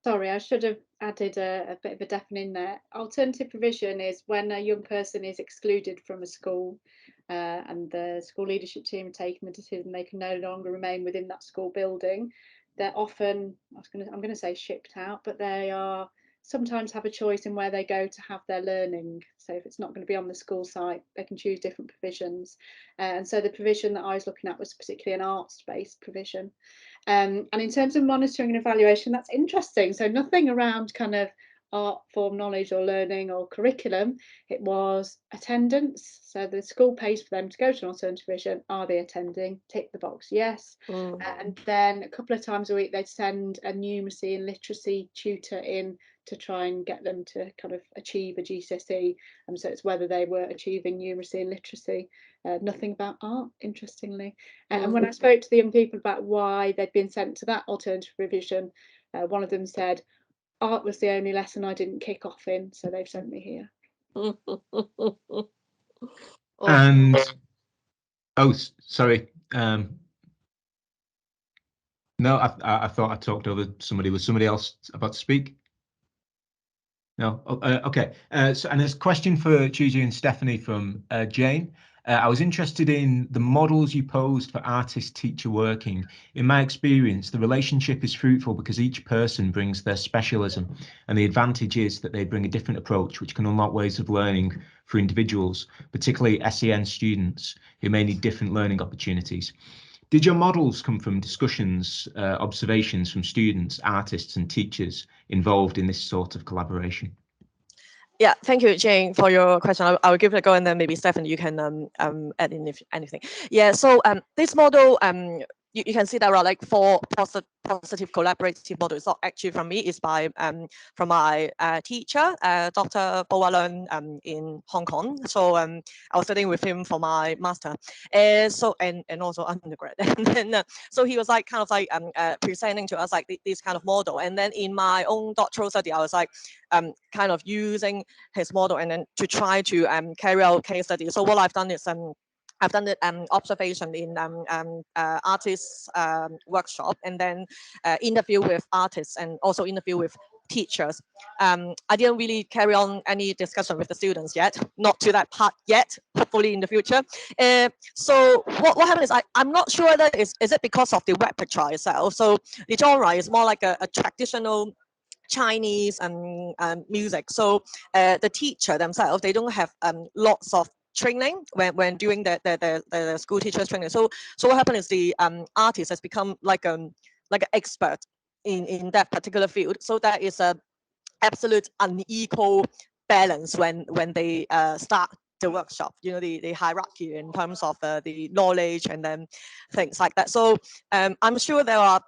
Speaker 13: Sorry, I should have added a bit of a definite there. Alternative provision is when a young person is excluded from a school and the school leadership team are taking the decision they can no longer remain within that school building. They're often, I'm going to say shipped out, but they are sometimes have a choice in where they go to have their learning. So if it's not going to be on the school site, they can choose different provisions. And so the provision that I was looking at was particularly an arts-based provision. And in terms of monitoring and evaluation, that's interesting. So nothing around kind of art form knowledge or learning or curriculum. It was attendance. So the school pays for them to go to an alternative provision. Are they attending? Tick the box, yes. And then a couple of times a week they'd send a numeracy and literacy tutor in to try and get them to kind of achieve a GCSE. So it's whether they were achieving numeracy and literacy. Nothing about art, interestingly. And when I spoke to the young people about why they'd been sent to that alternative provision, one of them said, art was the only lesson I didn't kick off in, so they've sent me here.
Speaker 1: And oh, sorry. No, I thought I talked over somebody. Was somebody else about to speak? No. Okay. So, and there's a question for Chuji and Stephanie from Jane. I was interested in the models you posed for artist-teacher working. In my experience, the relationship is fruitful because each person brings their specialism, and the advantage is that they bring a different approach, which can unlock ways of learning for individuals, particularly SEN students who may need different learning opportunities. Did your models come from discussions, observations from students, artists, and teachers involved in this sort of collaboration?
Speaker 16: Yeah, thank you, Jane, for your question. I'll give it a go, and then maybe Stephen, you can add in if anything. Yeah, so this model, you can see there are like 4 positive collaborative models. It's not actually from me, it's by from my teacher, Dr. Bo Leung in Hong Kong. So I was studying with him for my master, so and also undergrad. And then so he was like kind of like presenting to us like this kind of model. And then in my own doctoral study, I was like kind of using his model and then to try to carry out case studies. So what I've done is I've done the observation in artists workshop, and then interview with artists and also interview with teachers. I didn't really carry on any discussion with the students yet, not to that part yet, hopefully in the future. So what happened is I'm not sure that is it because of the repertoire itself. So the genre is more like a traditional Chinese music. So the teacher themselves, they don't have lots of training when doing the school teachers training. So what happened is the artist has become like an expert in that particular field. So that is a absolute unequal balance when they start the workshop, you know, the hierarchy in terms of the knowledge and then things like that. So I'm sure there are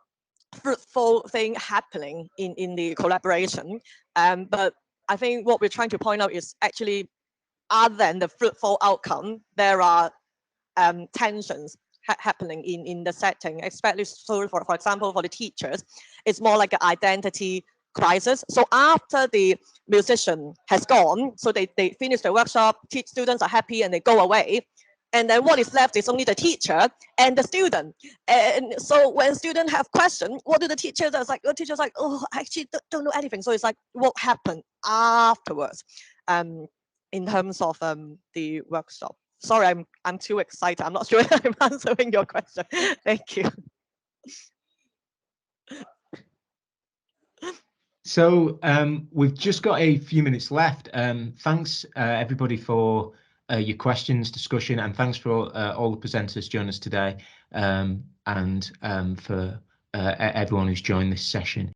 Speaker 16: fruitful thing happening in the collaboration, but I think what we're trying to point out is actually, other than the fruitful outcome, there are tensions happening in the setting, especially so for example, for the teachers, it's more like an identity crisis. So after the musician has gone, so they finish the workshop, students are happy and they go away. And then what is left is only the teacher and the student. And so when students have questions, what do the teachers do? Like, the teacher's like, oh, I actually don't know anything. So it's like, what happened afterwards in terms of the workshop? Sorry, I'm too excited. I'm not sure if I'm answering your question. Thank you.
Speaker 1: So we've just got a few minutes left. Thanks everybody for your questions, discussion, and thanks for all the presenters joining us today, and for everyone who's joined this session.